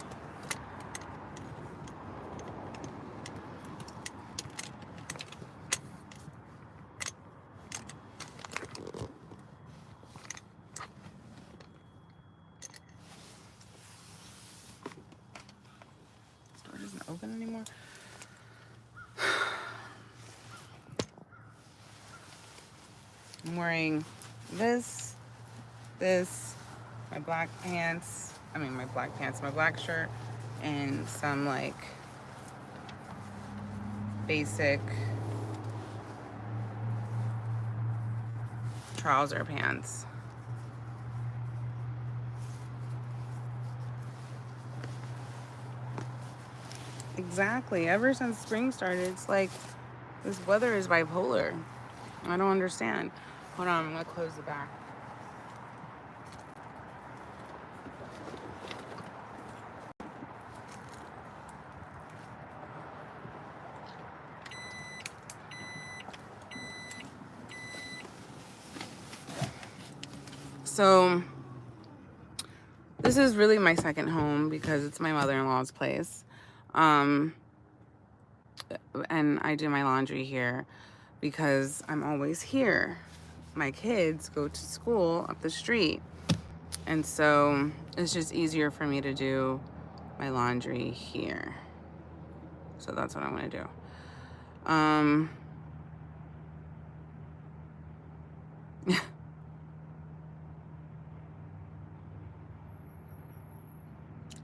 This door doesn't open anymore. I'm wearing this, my black pants, my black shirt, and some like basic trouser pants. Exactly. Ever since spring started, it's like this weather is bipolar. I don't understand. Hold on, I'm gonna close the back. So this is really my second home because it's my mother-in-law's place. And I do my laundry here because I'm always here. My kids go to school up the street. And so it's just easier for me to do my laundry here. So that's what I'm gonna do.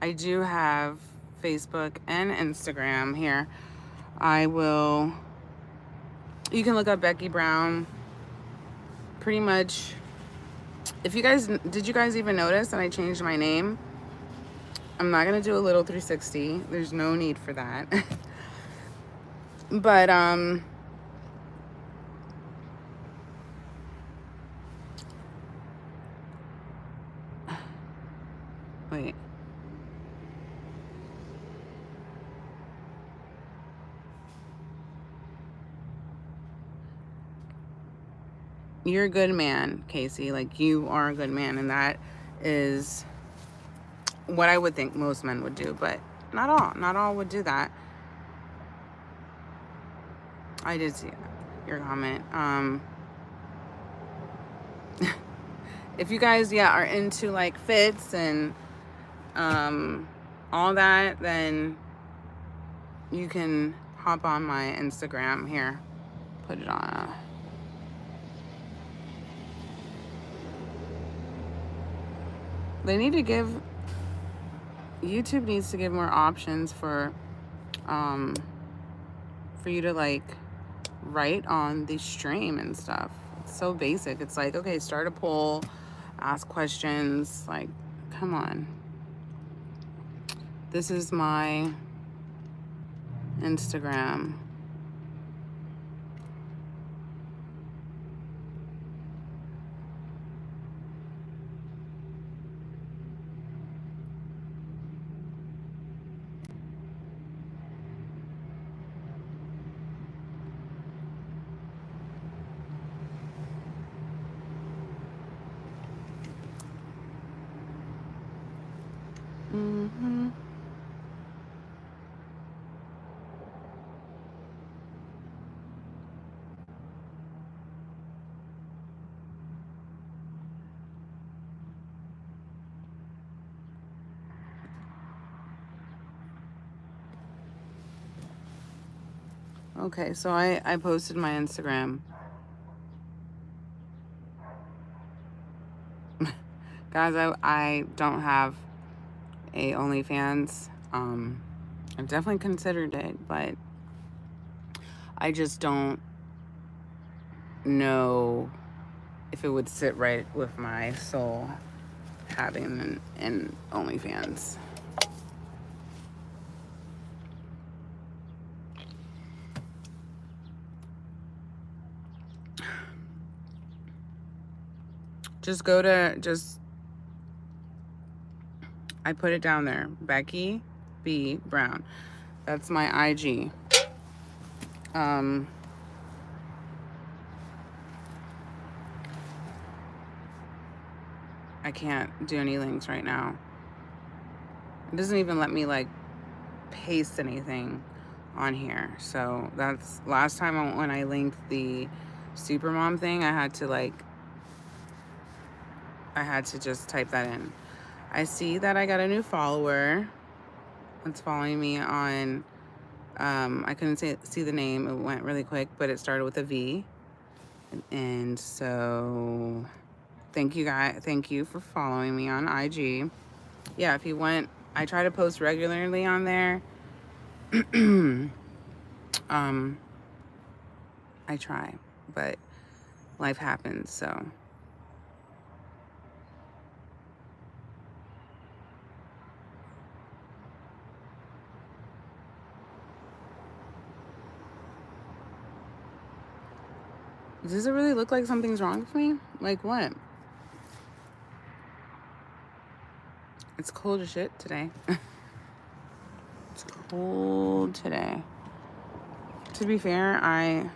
I do have Facebook and Instagram here. You can look up Becky Brown. Pretty much, did you guys even notice that I changed my name? I'm not gonna do a little 360. There's no need for that. But, wait. You're a good man, Casey. Like, you are a good man, and that is what I would think most men would do, but not all. Not all would do that. I did see your comment. If you guys, are into like fits and all that, then you can hop on my Instagram here. Put it on. YouTube needs to give more options for you to like write on the stream and stuff. It's so basic. It's like, okay, start a poll, ask questions. Like, come on. This is my Instagram. Okay, so I posted my Instagram. Guys, I don't have a OnlyFans. I've definitely considered it, but I just don't know if it would sit right with my soul having an OnlyFans. I put it down there. Becky B. Brown. That's my IG. I can't do any links right now. It doesn't even let me like paste anything on here. So that's last time when I linked the Supermom thing, I had to just type that in. I see that I got a new follower that's following me on, I couldn't see the name. It went really quick, but it started with a V. And so thank you guys. Thank you for following me on IG. Yeah, if you want, I try to post regularly on there. I try, but life happens, so. Does it really look like something's wrong with me? Like what? It's cold as shit today. It's cold today. To be fair, I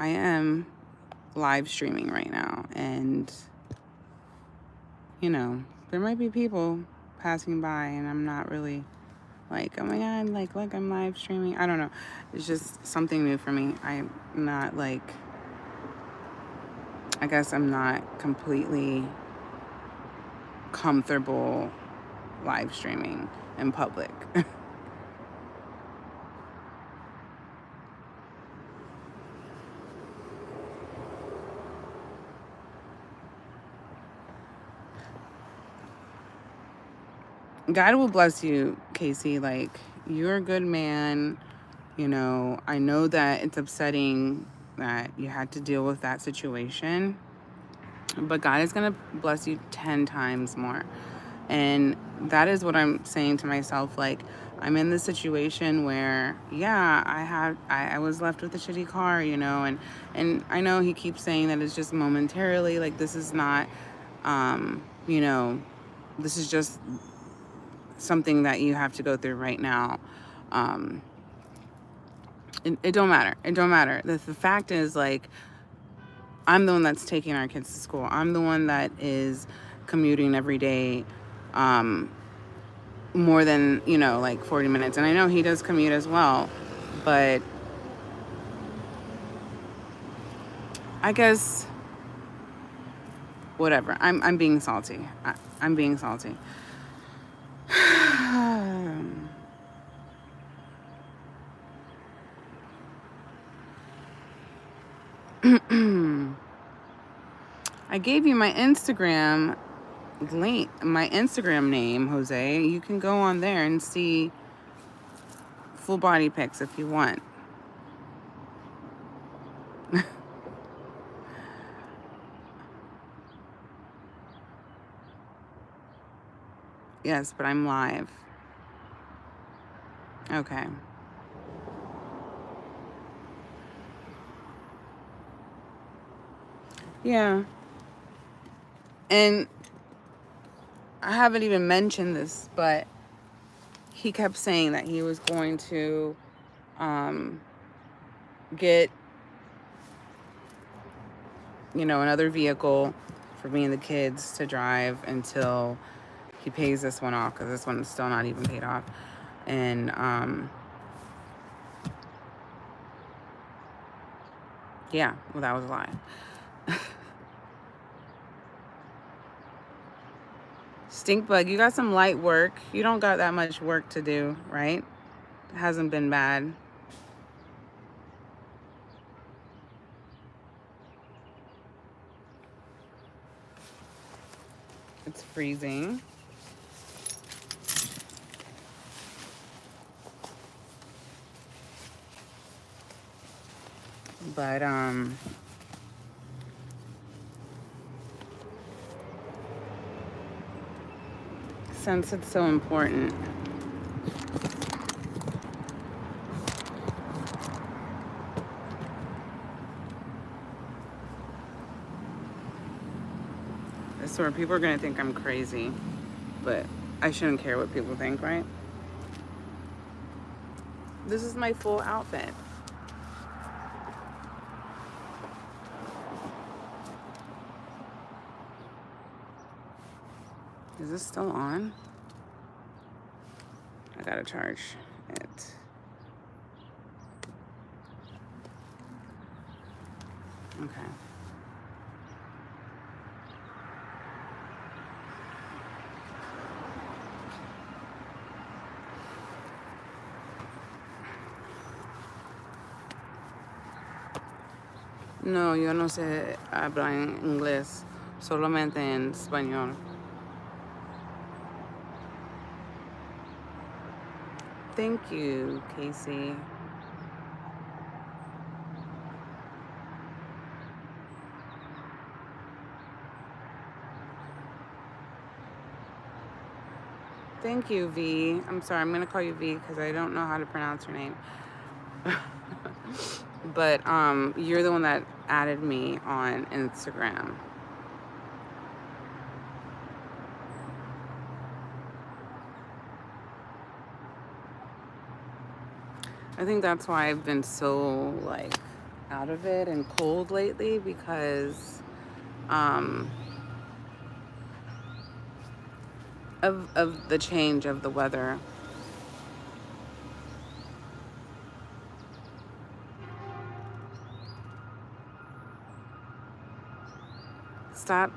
am live streaming right now, and you know, there might be people passing by and I'm not really like, oh my god, like look, I'm live streaming. I don't know. It's just something new for me. I'm not like, I guess I'm not completely comfortable live streaming in public. God will bless you, Casey. Like, you're a good man. You know, I know that it's upsetting that you had to deal with that situation, but God is going to bless you 10 times more. And that is what I'm saying to myself. Like, I'm in this situation where, yeah, I was left with a shitty car, you know, and I know he keeps saying that it's just momentarily, like, this is not, you know, this is just something that you have to go through right now. It don't matter. It don't matter. The fact is, like, I'm the one that's taking our kids to school. I'm the one that is commuting every day, more than, you know, like 40 minutes. And I know he does commute as well, but I guess whatever. I'm being salty. I'm being salty. I gave you my Instagram link, my Instagram name, Jose. You can go on there and see full body pics if you want. Yes, but I'm live. Okay. Yeah. And I haven't even mentioned this, but he kept saying that he was going to get, you know, another vehicle for me and the kids to drive until he pays this one off, because this one's still not even paid off. And yeah, well, that was a lie. Stink bug, you got some light work. You don't got that much work to do, right? It hasn't been bad. It's freezing. But since it's so important, I swear people are gonna think I'm crazy, but I shouldn't care what people think, right? This is my full outfit. Is this still on? I gotta charge it. Okay. No, yo no sé hablar en inglés, solamente en español. Thank you, Casey. Thank you, V. I'm sorry, I'm going to call you V because I don't know how to pronounce your name. But you're the one that added me on Instagram. I think that's why I've been so like out of it and cold lately, because of the change of the weather. Stop,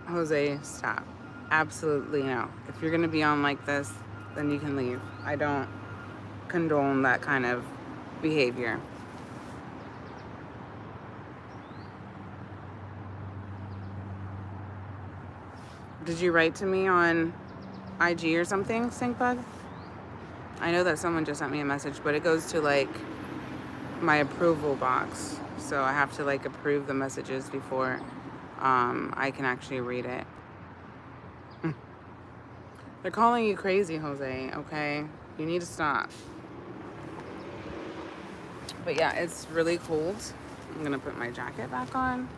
Jose, stop. Absolutely no. If you're gonna be on like this, then you can leave. I don't condone that kind of behavior. Did you write to me on IG or something, Stinkbug? I know that someone just sent me a message, but it goes to like my approval box. So I have to like approve the messages before I can actually read it. They're calling you crazy, Jose, okay? You need to stop. But yeah, it's really cold. I'm gonna put my jacket back on.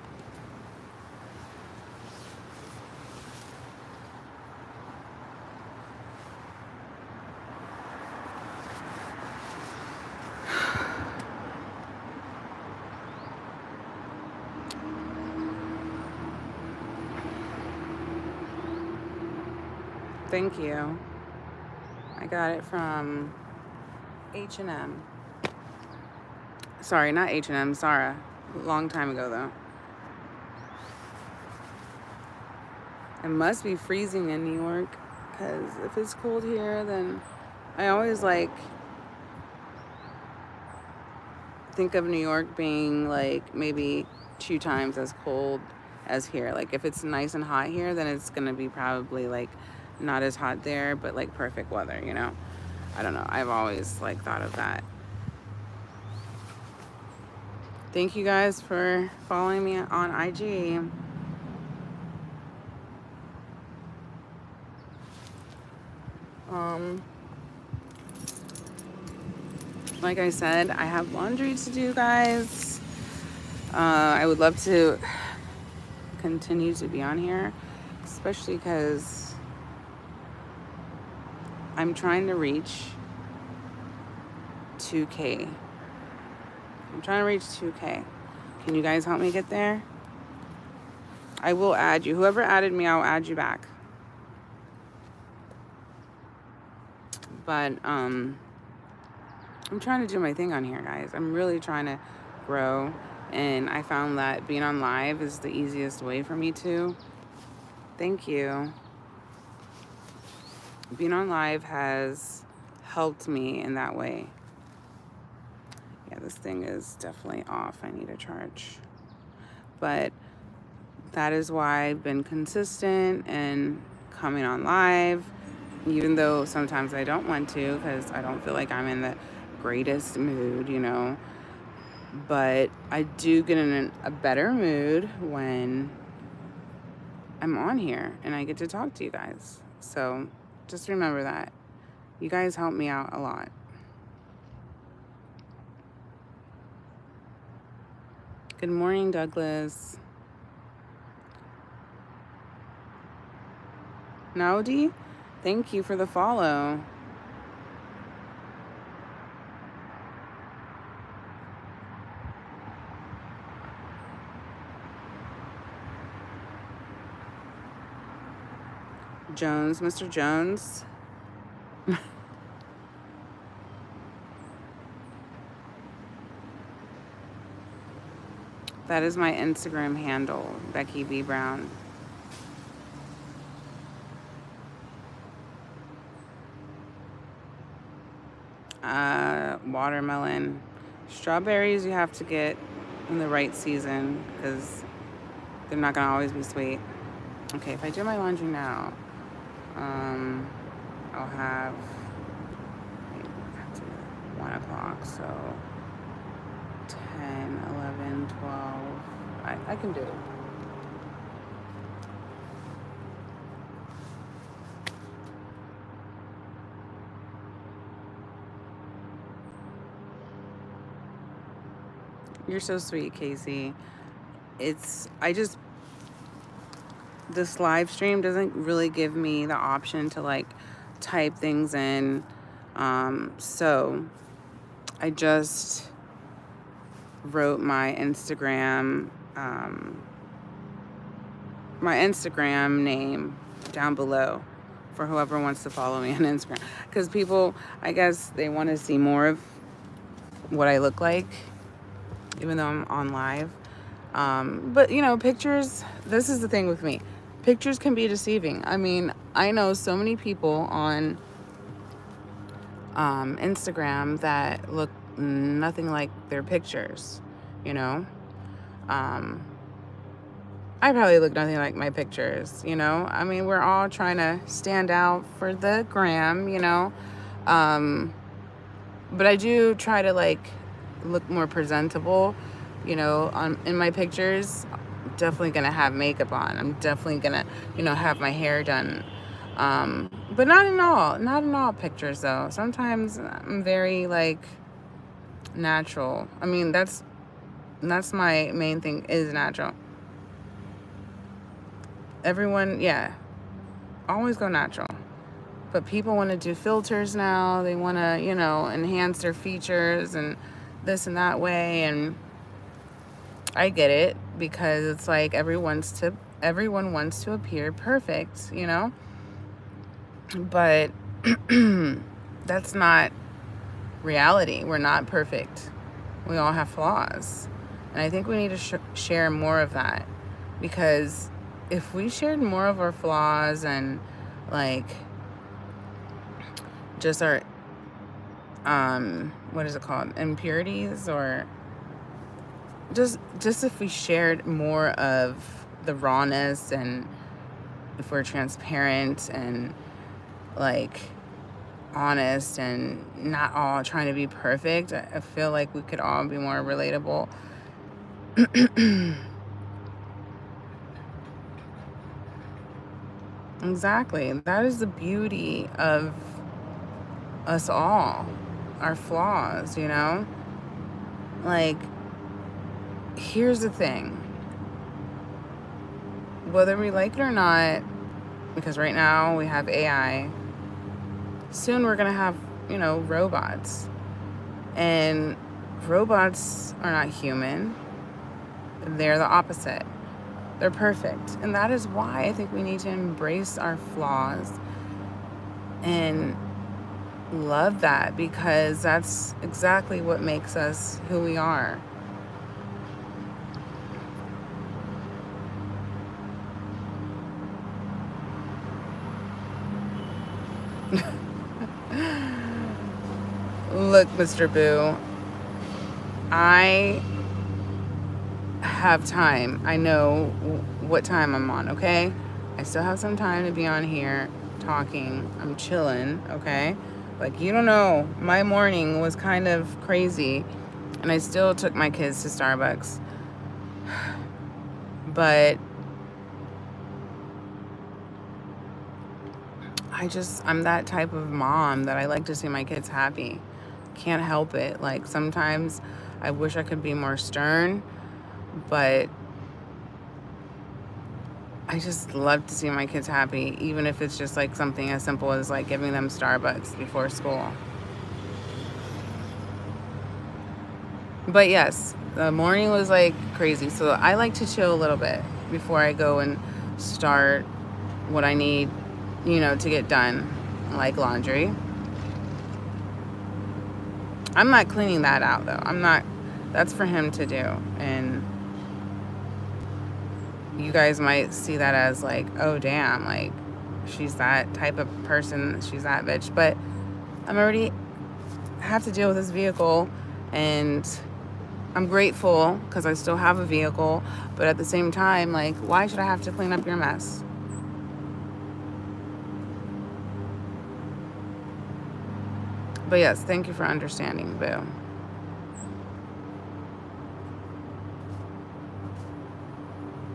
Thank you. I got it from H&M. Sorry, not H&M, Zara. Long time ago, though. It must be freezing in New York, because if it's cold here, then I always like think of New York being like maybe 2 times as cold as here. Like if it's nice and hot here, then it's gonna be probably like not as hot there, but like perfect weather, you know? I don't know. I've always like thought of that. Thank you guys for following me on IG. Like I said, I have laundry to do, guys. I would love to continue to be on here, especially because I'm trying to reach 2K. I'm trying to reach 2K. Can you guys help me get there? I will add you. Whoever added me, I'll add you back. But I'm trying to do my thing on here, guys. I'm really trying to grow, and I found that being on live is the easiest way for me to. Thank you. being on live has helped me in that way. Yeah, this thing is definitely off. I need a charge. But that is why I've been consistent and coming on live, even though sometimes I don't want to because I don't feel like I'm in the greatest mood, you know. But I do get in a better mood when I'm on here and I get to talk to you guys. So just remember that. You guys help me out a lot. Good morning, Douglas. Naudi, thank you for the follow. Jones, Mr. Jones. That is my Instagram handle, Becky B. Brown. Watermelon. Strawberries you have to get in the right season because they're not gonna always be sweet. Okay, if I do my laundry now, I'll have 1 o'clock, so 10, 11, 12. I can do it. You're so sweet, Casey. This live stream doesn't really give me the option to like type things in. So I just wrote my Instagram name down below for whoever wants to follow me on Instagram. Because people, I guess they want to see more of what I look like, even though I'm on live. But, you know, pictures, this is the thing with me. Pictures can be deceiving. I mean, I know so many people on Instagram that look nothing like their pictures, you know? I probably look nothing like my pictures, you know? I mean, we're all trying to stand out for the gram, you know? But I do try to, like, look more presentable, you know, in my pictures. I'm definitely gonna have makeup on. I'm definitely gonna, you know, have my hair done. But not in all pictures though. Sometimes I'm very like natural. I mean, that's my main thing is natural. Everyone, yeah, always go natural. But people want to do filters now. They want to, you know, enhance their features and this and that way. And I get it because it's like everyone wants to appear perfect, you know? But that's not reality. We're not perfect. We all have flaws. And I think we need to share more of that, because if we shared more of our flaws and like just our what is it called, impurities, or just if we shared more of the rawness, and if we're transparent and like honest and not all trying to be perfect, I feel like we could all be more relatable. Exactly. That is the beauty of us all, our flaws, you know? Like, here's the thing. Whether we like it or not, because right now we have AI, soon we're going to have, you know, robots. And robots are not human. They're the opposite. They're perfect. And that is why I think we need to embrace our flaws and love that, because that's exactly what makes us who we are. Look, Mr. Boo, I have time. I know what time I'm on, okay? I still have some time to be on here talking. I'm chilling, okay? Like, you don't know. My morning was kind of crazy, and I still took my kids to Starbucks. But I'm that type of mom that I like to see my kids happy. Can't help it. Like, sometimes I wish I could be more stern, but I just love to see my kids happy, even if it's just like something as simple as like giving them Starbucks before school. But yes, the morning was like crazy. So I like to chill a little bit before I go and start what I need, to get done, like laundry. I'm not cleaning that out though. That's for him to do. And you guys might see that as like, oh damn, like she's that type of person, she's that bitch. But I'm already have to deal with this vehicle, and I'm grateful because I still have a vehicle, but at the same time, like, why should I have to clean up your mess? But yes, thank you for understanding, Boo.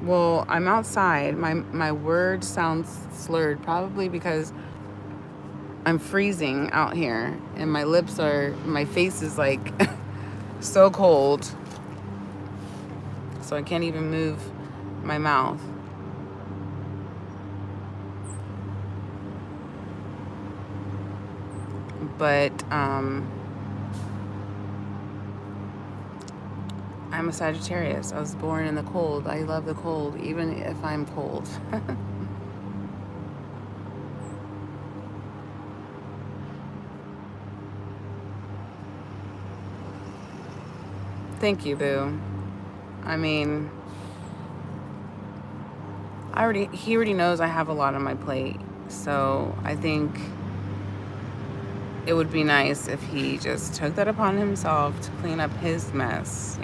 Well, I'm outside. My word sounds slurred, probably because I'm freezing out here, and my face is like so cold, so I can't even move my mouth. But I'm a Sagittarius. I was born in the cold. I love the cold, even if I'm cold. Thank you, Boo. I mean, he already knows I have a lot on my plate, so I think it would be nice if he just took that upon himself to clean up his mess,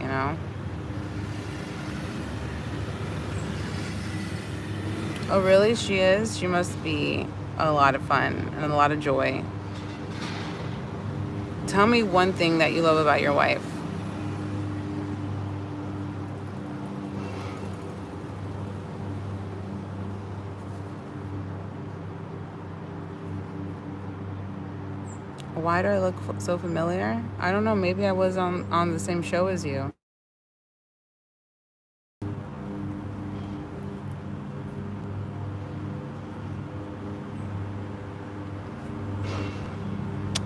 Oh, really? She is? She must be a lot of fun and a lot of joy. Tell me one thing that you love about your wife. Why do I look so familiar? I don't know. Maybe I was on the same show as you.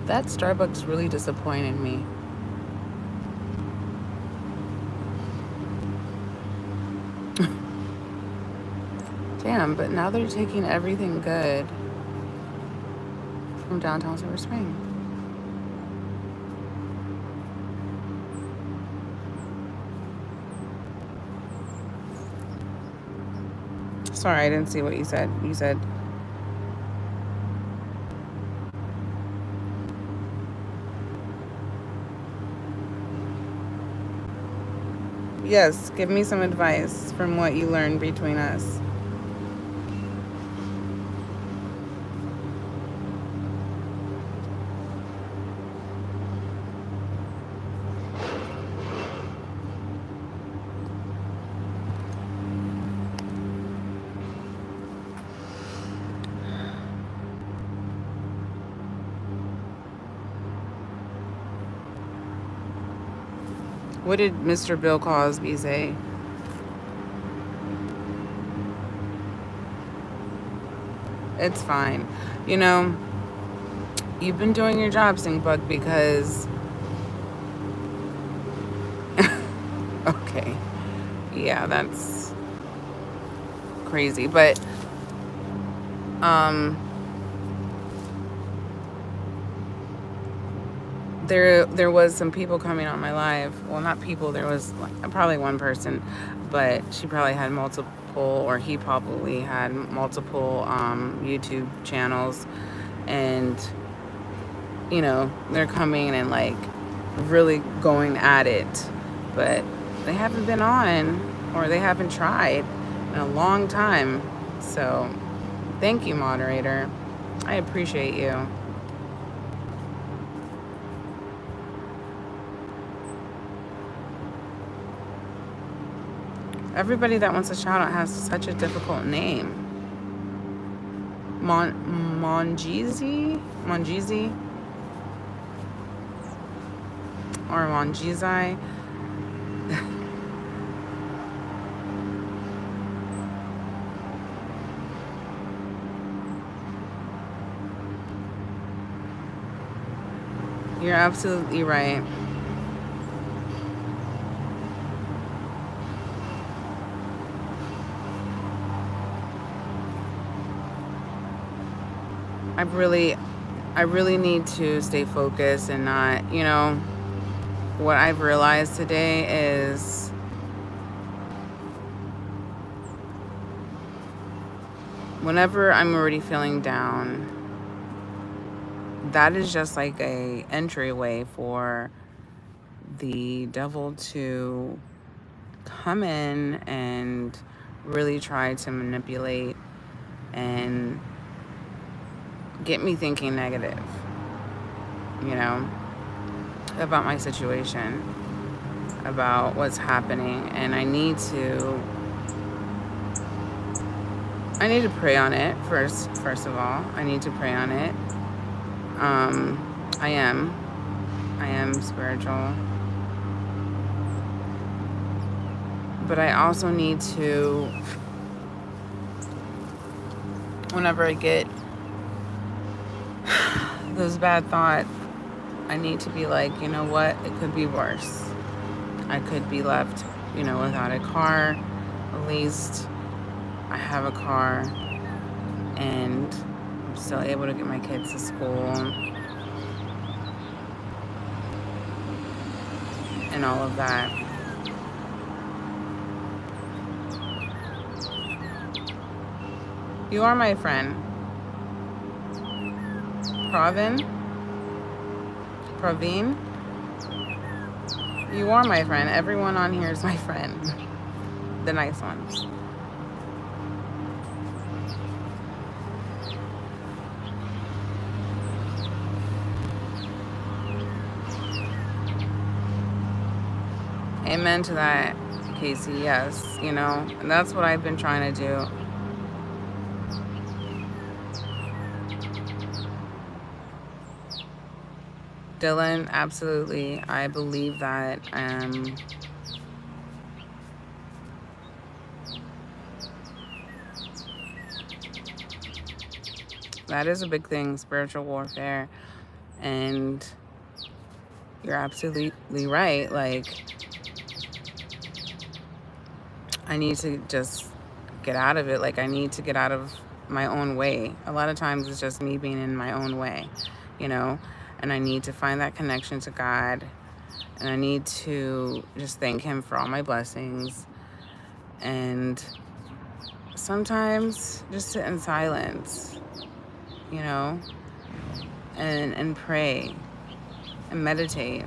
That Starbucks really disappointed me. Damn, but now they're taking everything good from downtown Silver Spring. Sorry, I didn't see what you said. You said... Yes, give me some advice from what you learned between us. What did Mr. Bill Cosby say? It's fine. You've been doing your job, Stingbug, because... Okay. Yeah, that's crazy. But, there was some people coming on my live. Well, not people. There was probably one person, but she probably had multiple, or he probably had multiple YouTube channels, and you know, they're coming and like really going at it, but they haven't been on, or they haven't tried in a long time. So thank you, moderator. I appreciate you. Everybody that wants a shout out has such a difficult name. Monjeezy or Monjeezy. You're absolutely right. I really need to stay focused and not, you know, what I've realized today is whenever I'm already feeling down, that is just like a entryway for the devil to come in and really try to manipulate and get me thinking negative, you know, about my situation, about what's happening. And I need to pray on it first of all. I need to pray on it. I am spiritual, but I also need to, whenever I get those bad thoughts, I need to be like, you know what, it could be worse. I could be left, you know, without a car. At least I have a car and I'm still able to get my kids to school and all of that. You are my friend. Praveen, you are my friend. Everyone on here is my friend. The nice ones. Amen to that, Casey. Yes, you know, and that's what I've been trying to do. Dylan, absolutely. I believe that that is a big thing, spiritual warfare. And you're absolutely right. Like, I need to just get out of it. Like, I need to get out of my own way. A lot of times it's just me being in my own way, you know, and I need to find that connection to God, and I need to just thank him for all my blessings, and sometimes just sit in silence, you know, and pray and meditate.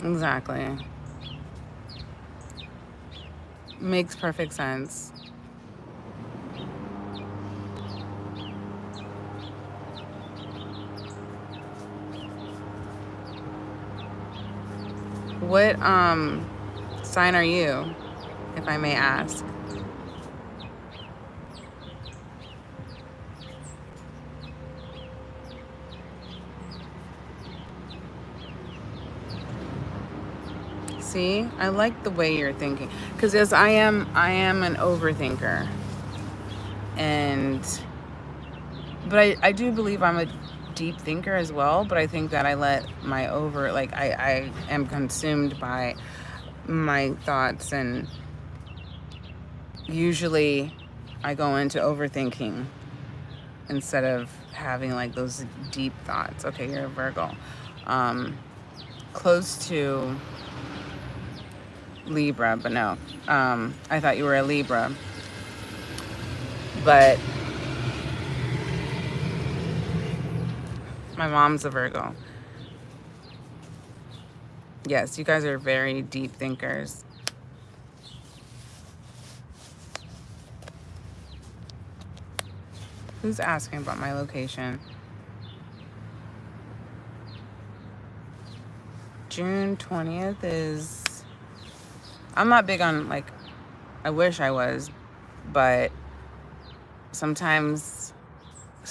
Exactly. Makes perfect sense. What sign are you, if I may ask? See, I like the way you're thinking, because as I am an overthinker, but I do believe I'm a deep thinker as well. But I think that I let my I am consumed by my thoughts, and usually I go into overthinking instead of having like those deep thoughts. Okay, you're a Virgo. Close to Libra, but no. I thought you were a Libra. But my mom's a Virgo. Yes, you guys are very deep thinkers. Who's asking about my location? June 20th is... I'm not big on, like, I wish I was, but sometimes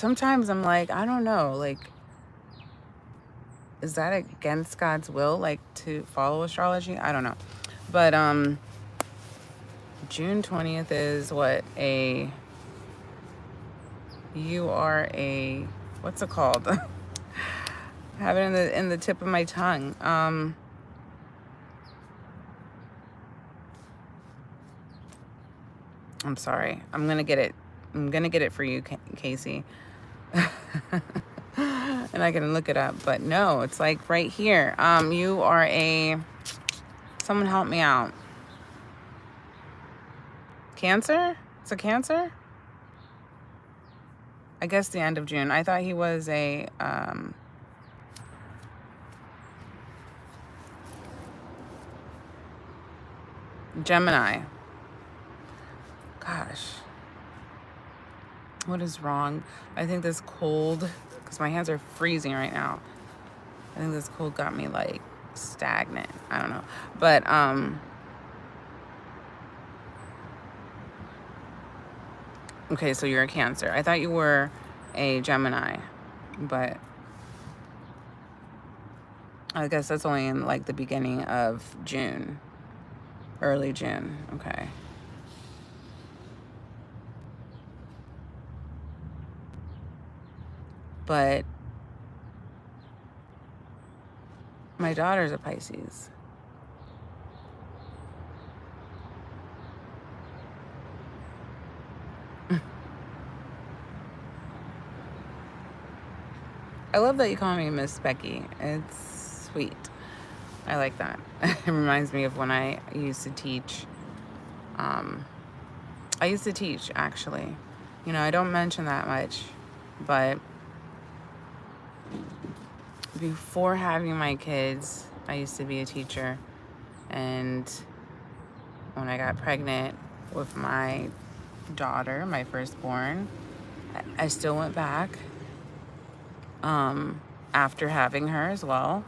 I'm like, I don't know, like, is that against God's will, like, to follow astrology? I don't know. But June 20th is what? You are a, what's it called? I have it in the tip of my tongue. I'm sorry. I'm gonna get it for you, Casey. And I can look it up, but no, it's like right here. You are a, someone help me out. Cancer? It's a Cancer? I guess the end of June. I thought he was a Gemini. Gosh. What is wrong? I think this cold, because my hands are freezing right now. I think this cold got me like stagnant. I don't know. But okay, so you're a Cancer. I thought you were a Gemini, but I guess that's only in like the beginning of June. Early June. Okay. But my daughter's a Pisces. I love that you call me Miss Becky. It's sweet. I like that. It reminds me of when I used to teach. I used to teach, actually. You know, I don't mention that much, but before having my kids, I used to be a teacher. And when I got pregnant with my daughter, my firstborn, I still went back after having her as well.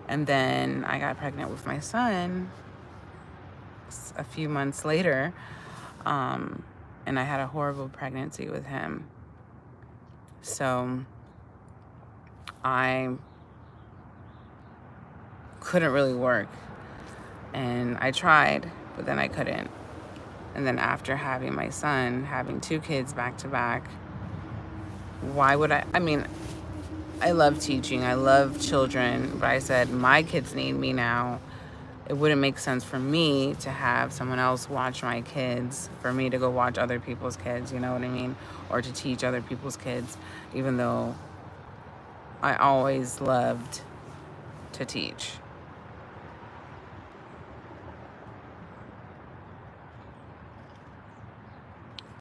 And then I got pregnant with my son a few months later. And I had a horrible pregnancy with him. So I couldn't really work. And I tried, but then I couldn't. And then after having my son, having 2 kids back to back, why would I mean, I love teaching, I love children, but I said, my kids need me now. It wouldn't make sense for me to have someone else watch my kids, for me to go watch other people's kids, you know what I mean? Or to teach other people's kids, even though I always loved to teach.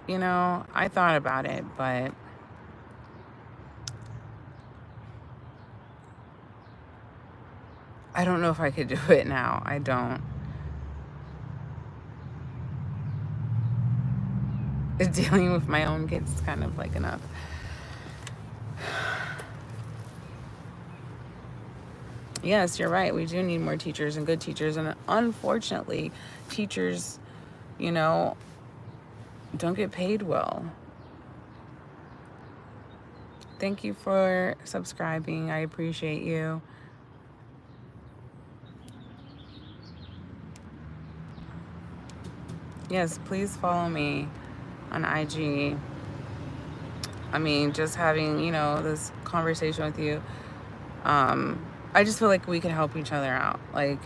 You know, I thought about it, but I don't know if I could do it now. I don't. Dealing with my own kids is kind of like enough. Yes, you're right. We do need more teachers and good teachers. And unfortunately, teachers, you know, don't get paid well. Thank you for subscribing. I appreciate you. Yes, please follow me on IG. I mean, just having, you know, this conversation with you. I just feel like we can help each other out. Like,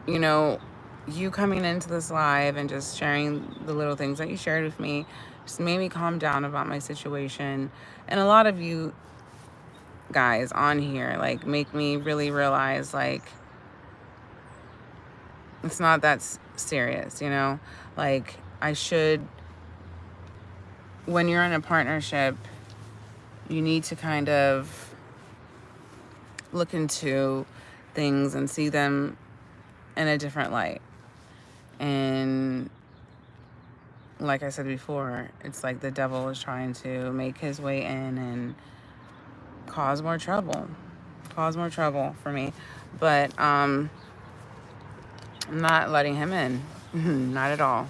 you know, you coming into this live and just sharing the little things that you shared with me just made me calm down about my situation. And a lot of you guys on here, like, make me really realize, like, It's not that serious, you know? Like, when you're in a partnership, you need to kind of look into things and see them in a different light. And like I said before, it's like the devil is trying to make his way in and cause more trouble for me. But I'm not letting him in. Not at all.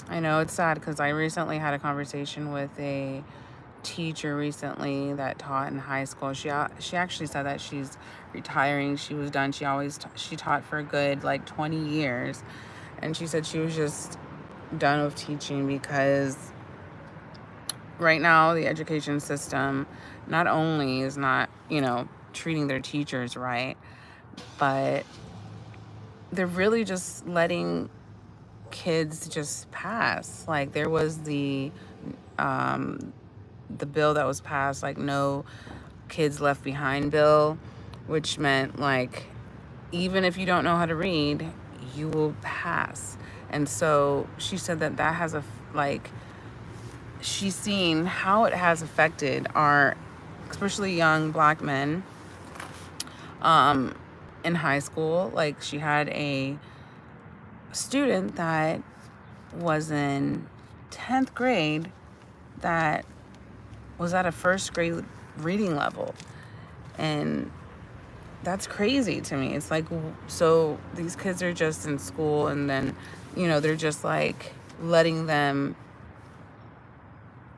I know it's sad because I recently had a conversation with a teacher recently that taught in high school. She actually said that she's retiring. She was done. She taught for a good like 20 years, and she said she was just done with teaching because right now the education system not only is not, treating their teachers right, but they're really just letting kids just pass. Like there was the bill that was passed, like no kids left behind bill, which meant like even if you don't know how to read, you will pass. And so she said that has she's seen how it has affected our especially young black men in high school. Like she had a student that was in 10th grade that was at a first grade reading level, and that's crazy to me. It's like, so these kids are just in school and then they're just like letting them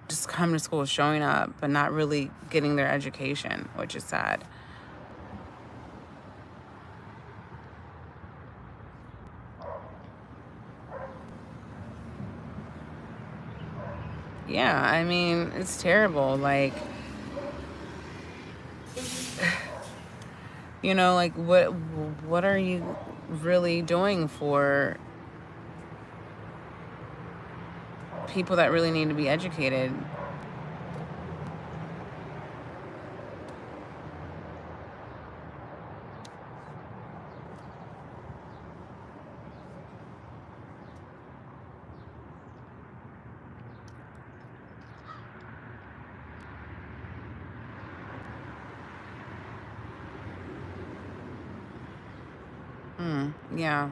just come to school, showing up, but not really getting their education, which is sad. Yeah, I mean, it's terrible. Like, like what are you really doing for people that really need to be educated? Yeah.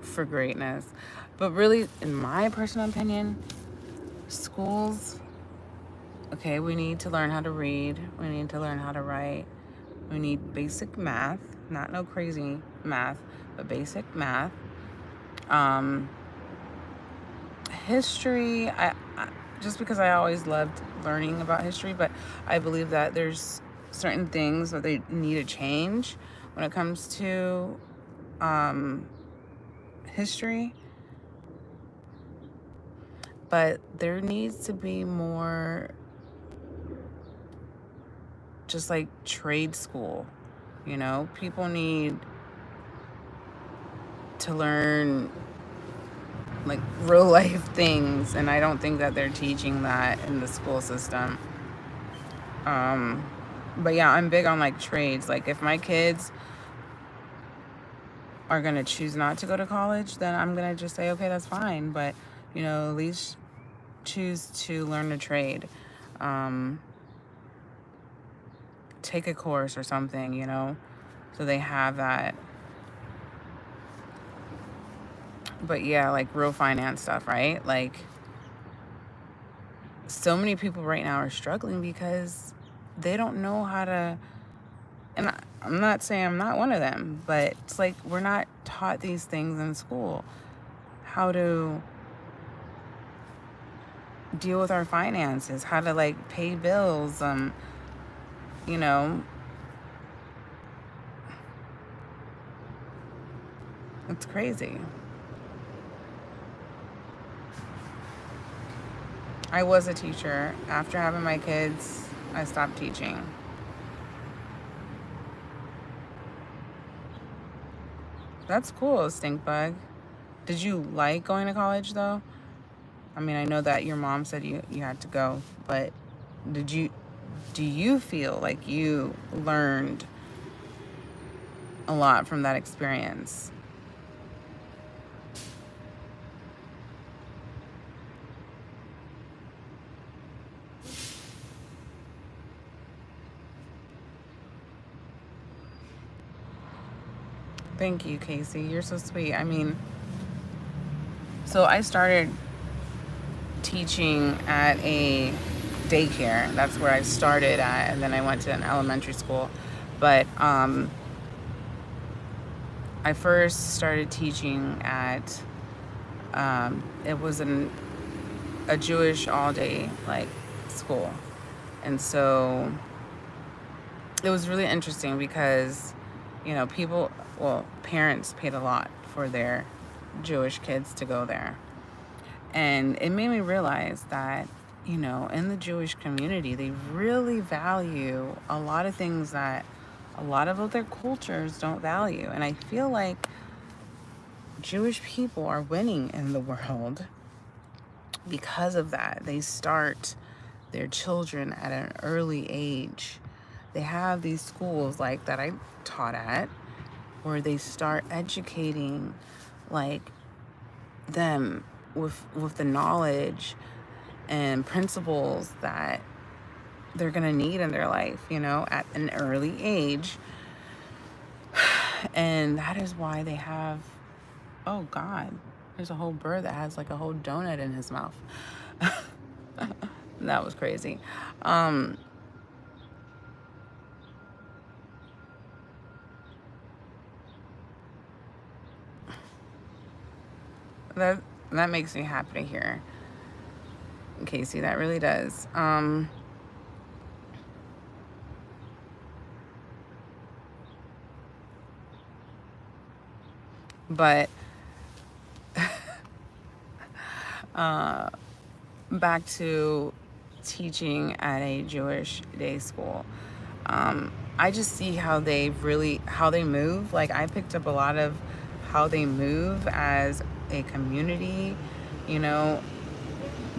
For greatness. But really, in my personal opinion, schools, okay, we need to learn how to read. We need to learn how to write. We need basic math, not no crazy math, but basic math. History, I just because I always loved learning about history, but I believe that there's certain things that they need to change when it comes to history. But there needs to be more just like trade school, people need to learn like real life things, and I don't think that they're teaching that in the school system. But yeah, I'm big on like trades. Like if my kids are gonna choose not to go to college, then I'm gonna just say, okay, that's fine, but at least choose to learn a trade. Take a course or something, so they have that. But yeah, like real finance stuff, right? Like so many people right now are struggling because they don't know how to, and I'm not saying I'm not one of them, but it's like we're not taught these things in school. How to deal with our finances, how to like pay bills, it's crazy. I was a teacher. After having my kids, I stopped teaching. That's cool, stink bug. Did you like going to college though? I mean, I know that your mom said you had to go, but do you feel like you learned a lot from that experience? Thank you, Casey. You're so sweet. I mean, so I started teaching at a daycare. That's where I started at, and then I went to an elementary school. But I first started teaching at it was a Jewish all-day like school, and so it was really interesting because parents paid a lot for their Jewish kids to go there. And it made me realize that, in the Jewish community, they really value a lot of things that a lot of other cultures don't value. And I feel like Jewish people are winning in the world because of that. They start their children at an early age. They have these schools like that I taught at where they start educating like them with the knowledge and principles that they're gonna need in their life, at an early age. And that is why they have, oh God, there's a whole bird that has like a whole donut in his mouth. That was crazy. That makes me happy to hear, Casey. That really does. But back to teaching at a Jewish day school. I just see how they move. Like I picked up a lot of how they move as a community.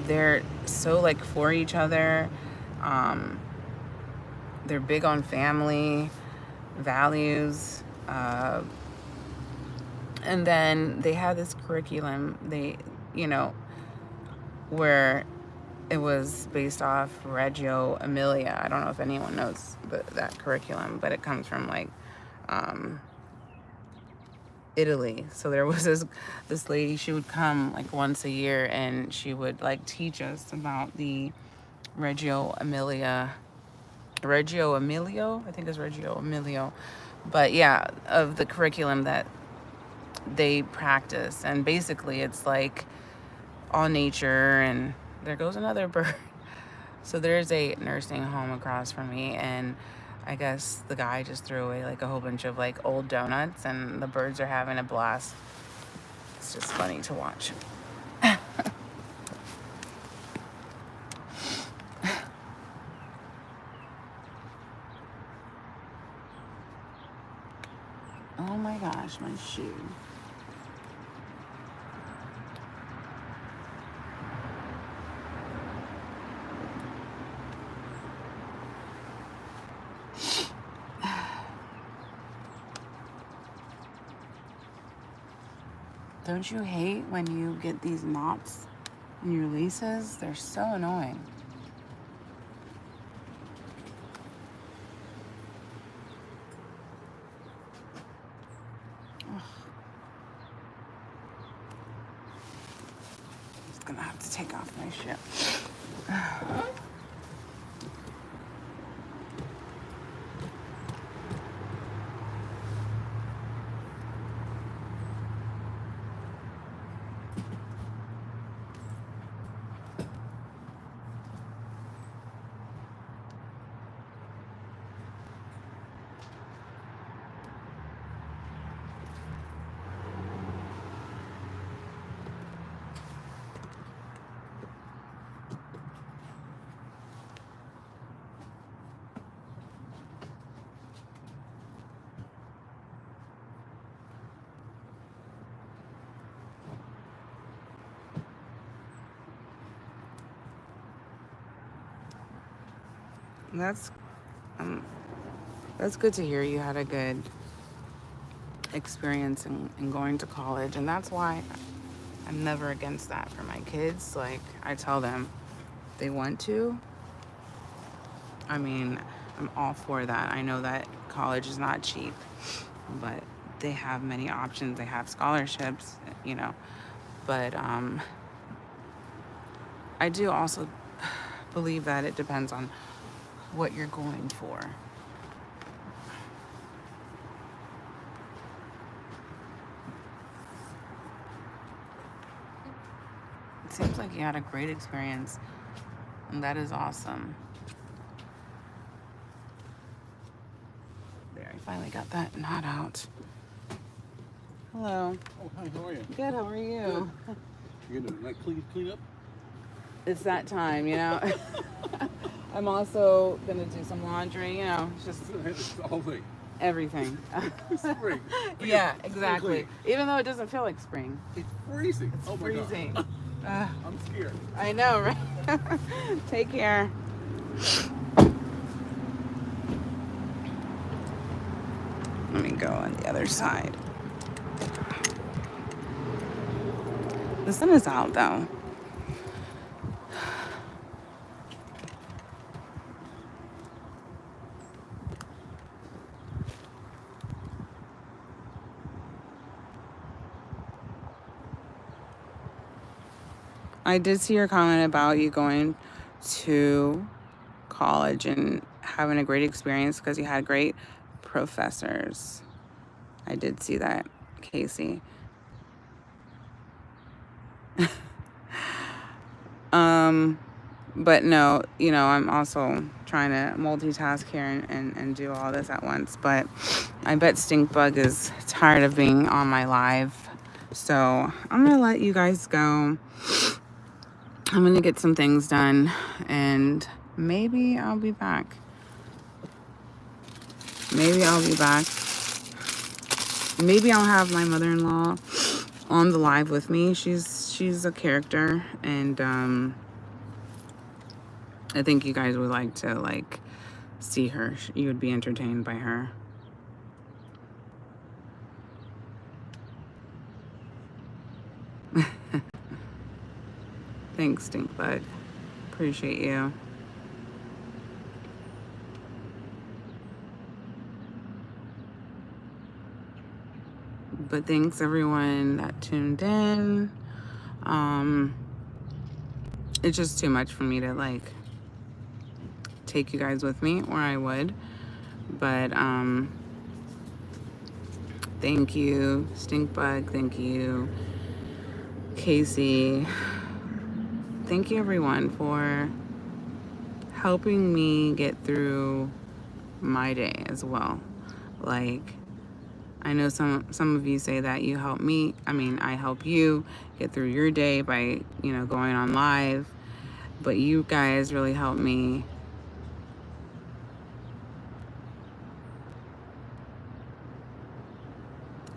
They're so like for each other. They're big on family values. And then they had this curriculum, where it was based off Reggio Emilia. I don't know if anyone knows that curriculum, but it comes from like Italy. So there was this lady, she would come like once a year and she would like teach us about the Reggio Emilio, I think it's Reggio Emilio. But yeah, of the curriculum that they practice. And basically it's like all nature, and there goes another bird. So there's a nursing home across from me, and I guess the guy just threw away like a whole bunch of like old donuts, and the birds are having a blast. It's just funny to watch. Oh my gosh, my shoe. Don't you hate when you get these knots in your laces? They're so annoying. Ugh. I'm just gonna have to take off my shoe. that's good to hear. You had a good experience in going to college, and that's why I'm never against that for my kids. Like, I tell them they want to. I mean, I'm all for that. I know that college is not cheap, but they have many options. They have scholarships, you know. But I do also believe that it depends on what you're going for. It seems like you had a great experience, and that is awesome. There, I finally got that knot out. Hello. Oh, hi, how are you? Good, how are you? Good. You're gonna like clean up? It's that time, you know. I'm also gonna do some laundry, you know, just It's the whole thing. everything. It's spring. Yeah, exactly. Even though it doesn't feel like spring. It's freezing. It's oh freezing. My God. I'm scared. I know, right? Take care. Let me go on the other side. The sun is out though. I did see your comment about you going to college and having a great experience because you had great professors. I did see that, Casey. But no, you know, I'm also trying to multitask here and do all this at once. But I bet Stinkbug is tired of being on my live. So I'm going to let you guys go. I'm going to get some things done and maybe I'll be back. Maybe I'll have my mother-in-law on the live with me. She's a character, and I think you guys would like to see her. You would be entertained by her. Thanks, Stinkbug. Appreciate you. But thanks everyone that tuned in. It's just too much for me to take you guys with me, or I would. But thank you, Stinkbug. Thank you, Casey. Thank you everyone for helping me get through my day as well. I know some of you say that you help me. I mean, I help you get through your day by, going on live. But you guys really help me.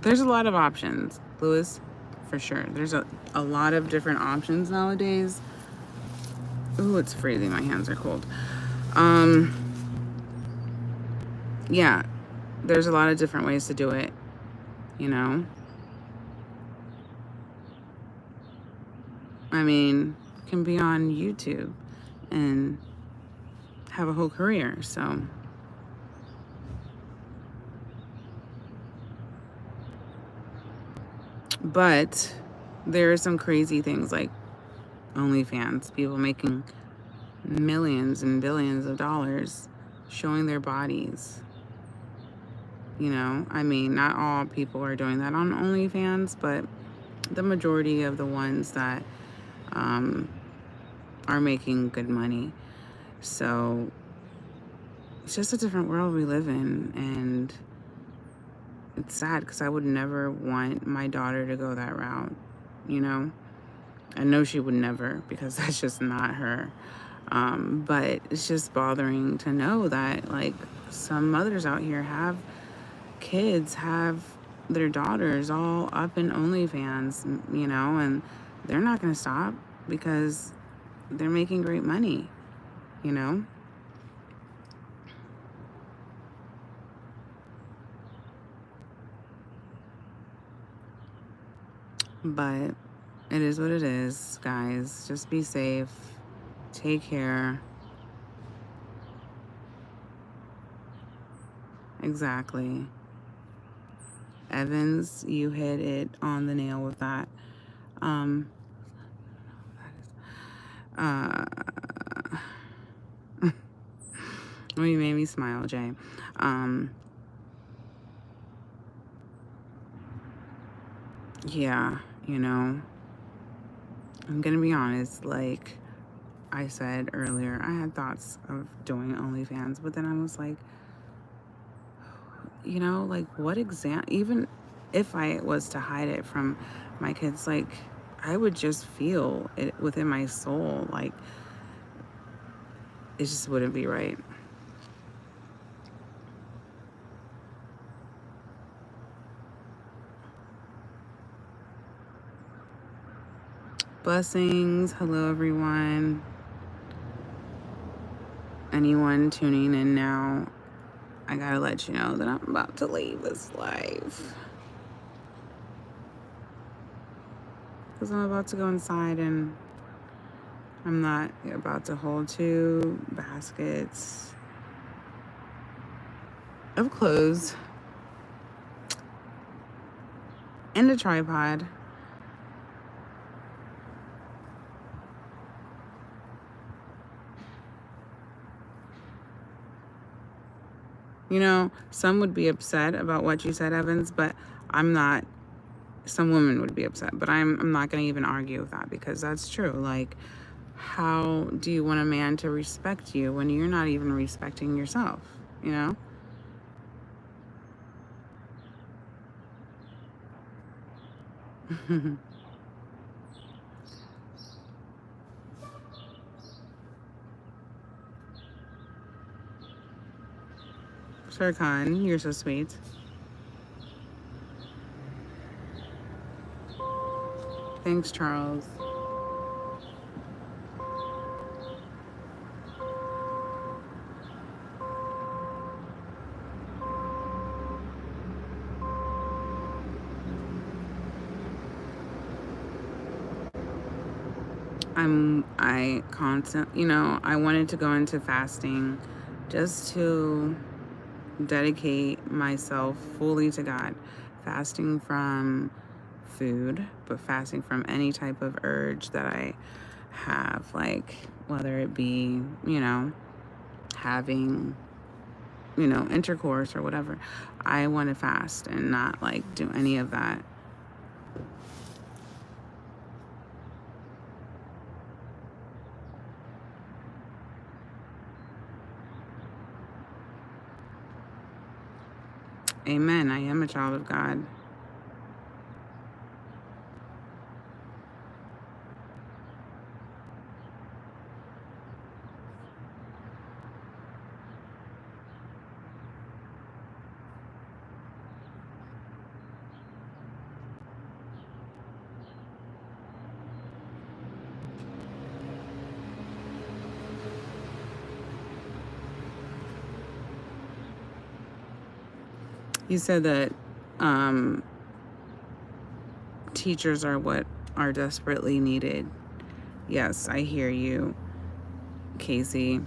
There's a lot of options, Lewis, for sure. There's a lot of different options nowadays. Ooh, it's freezing. My hands are cold. Yeah, there's a lot of different ways to do it, I mean, you can be on YouTube and have a whole career, so. But there are some crazy things like OnlyFans, people making millions and billions of dollars showing their bodies. I mean, not all people are doing that on OnlyFans, but the majority of the ones that are making good money. So it's just a different world we live in, and it's sad because I would never want my daughter to go that route, I know she would never, because that's just not her. But it's just bothering to know that some mothers out here have kids, have their daughters all up in OnlyFans, and they're not going to stop because they're making great money, But it is what it is, guys. Just be safe. Take care. Exactly. Evans, you hit it on the nail with that. Uh, well, you made me smile, Jay. Yeah, you know, I'm gonna be honest, like I said earlier, I had thoughts of doing OnlyFans, but then I was like, you know, like what even if I was to hide it from my kids, like I would just feel it within my soul, like it just wouldn't be right. Blessings. Hello, everyone. Anyone tuning in now, I gotta let you know that I'm about to leave this life. Because I'm about to go inside and I'm not about to hold 2 baskets of clothes and a tripod. You know, some would be upset about what you said, Evans, but I'm not. Some women would be upset, but I'm not going to even argue with that because that's true. Like, how do you want a man to respect you when you're not even respecting yourself, you know? Sir Khan, you're so sweet. Thanks, Charles. I wanted to go into fasting just to dedicate myself fully to God. Fasting from food, but fasting from any type of urge that I have, like whether it be, having, intercourse or whatever. I want to fast and not like do any of that. Amen. I am a child of God. You said that teachers are what are desperately needed. Yes, I hear you, Casey.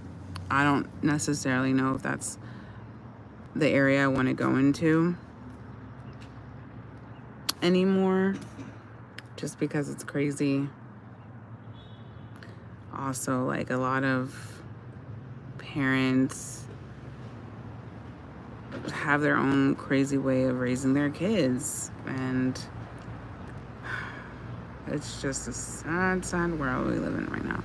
I don't necessarily know if that's the area I want to go into anymore, just because it's crazy. Also, like a lot of parents have their own crazy way of raising their kids, and it's just a sad, sad world we live in right now.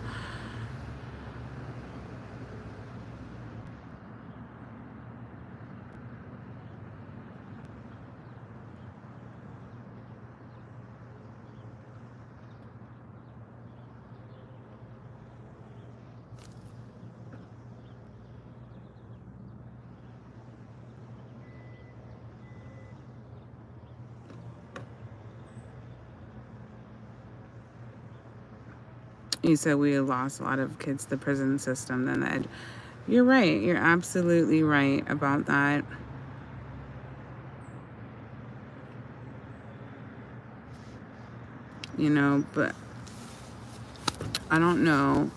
You said we lost a lot of kids to the prison system. Then you're right. You're absolutely right about that. you know, but I don't know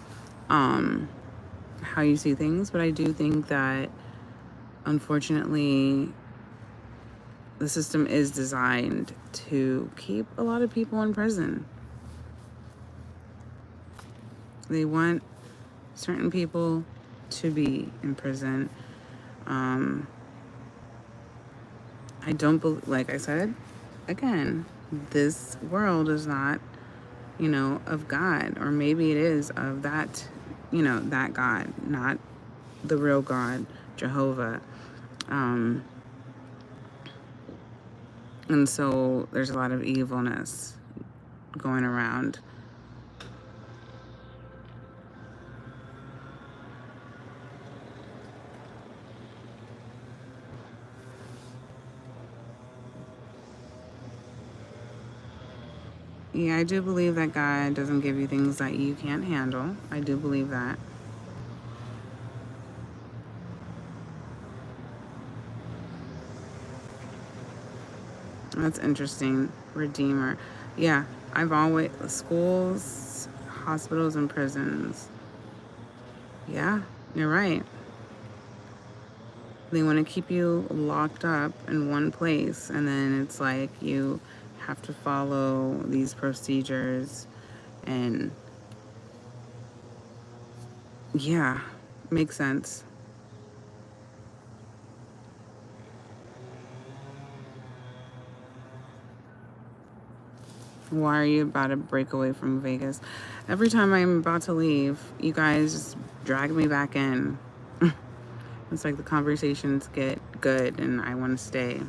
how you see things, but I do think that unfortunately the system is designed to keep a lot of people in prison. They want certain people to be in prison. I don't believe, like I said, again, this world is not, you know, of God, or maybe it is of that, you know, that God, not the real God, Jehovah. And so there's a lot of evilness going around. Yeah, I do believe that God doesn't give you things that you can't handle. I do believe that. That's interesting. Redeemer. Yeah, I've always, schools, hospitals, and prisons. Yeah, you're right. They want to keep you locked up in one place, and then it's like you have to follow these procedures, and yeah, makes sense. Why are you about to break away from Vegas? Every time I'm about to leave, you guys just drag me back in. It's like the conversations get good and I want to stay.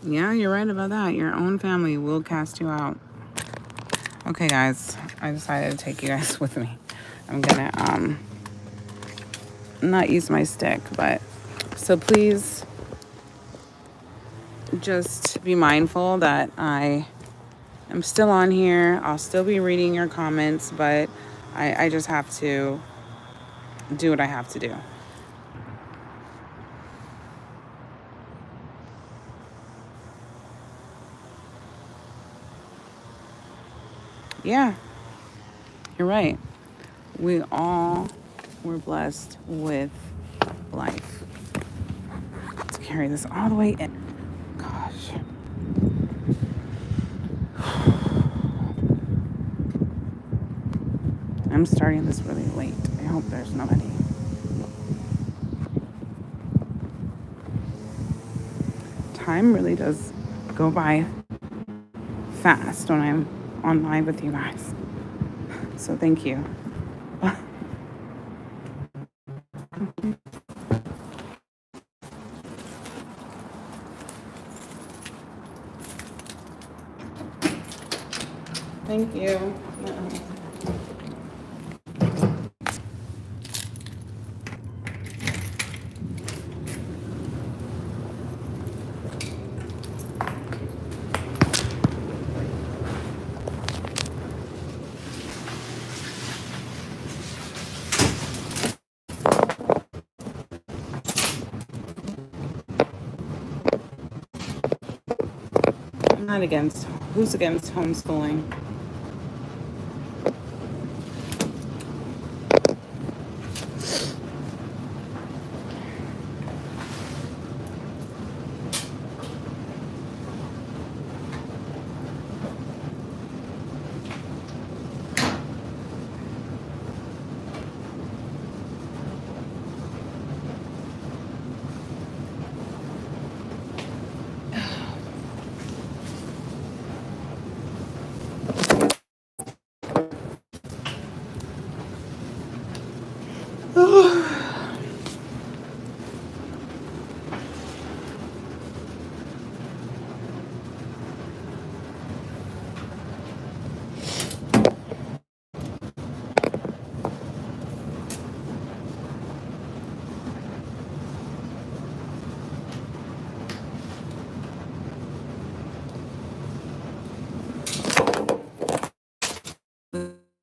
Yeah, you're right about that. Your own family will cast you out. Okay, guys, I decided to take you guys with me. I'm gonna not use my stick, but so please just be mindful that I am still on here. I'll still be reading your comments, but I just have to do what I have to do. Yeah, you're right. We all were blessed with life. Let's carry this all the way in. Gosh. I'm starting this really late. I hope there's nobody. Time really does go by fast when I'm online with you guys. So thank you. Thank you. I'm not against. Who's against homeschooling?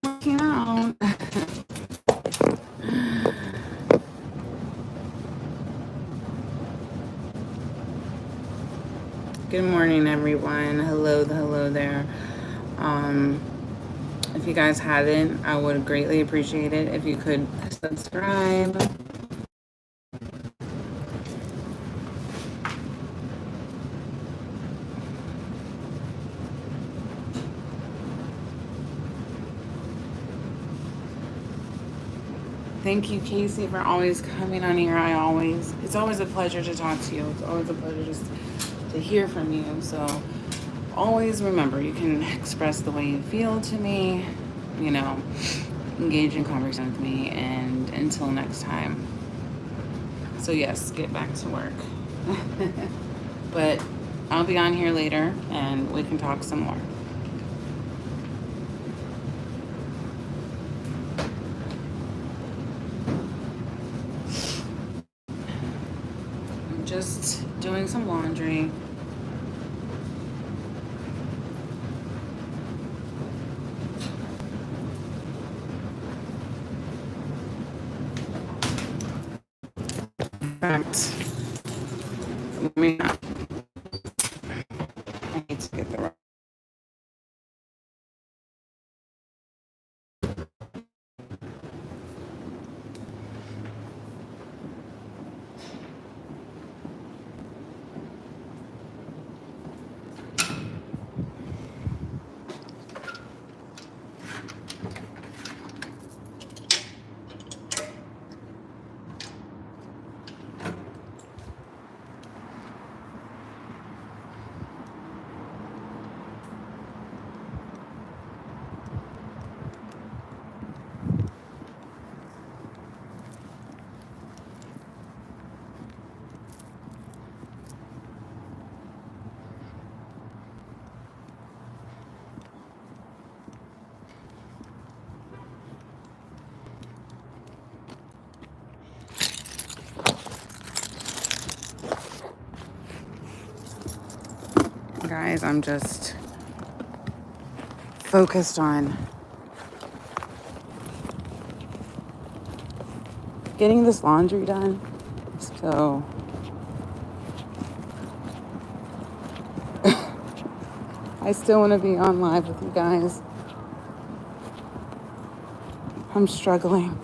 Working out. Good morning, everyone. Hello there. If you guys hadn't, I would greatly appreciate it if you could subscribe. Thank you, Casey, for always coming on here. It's always a pleasure to talk to you. It's always a pleasure just to hear from you. So always remember, you can express the way you feel to me, engage in conversation with me, and until next time. So yes, get back to work. But I'll be on here later and we can talk some more. I'm just doing some laundry. In fact, let me I need to get the right. Guys, I'm just focused on getting this laundry done. So I still want to be on live with you guys. I'm struggling.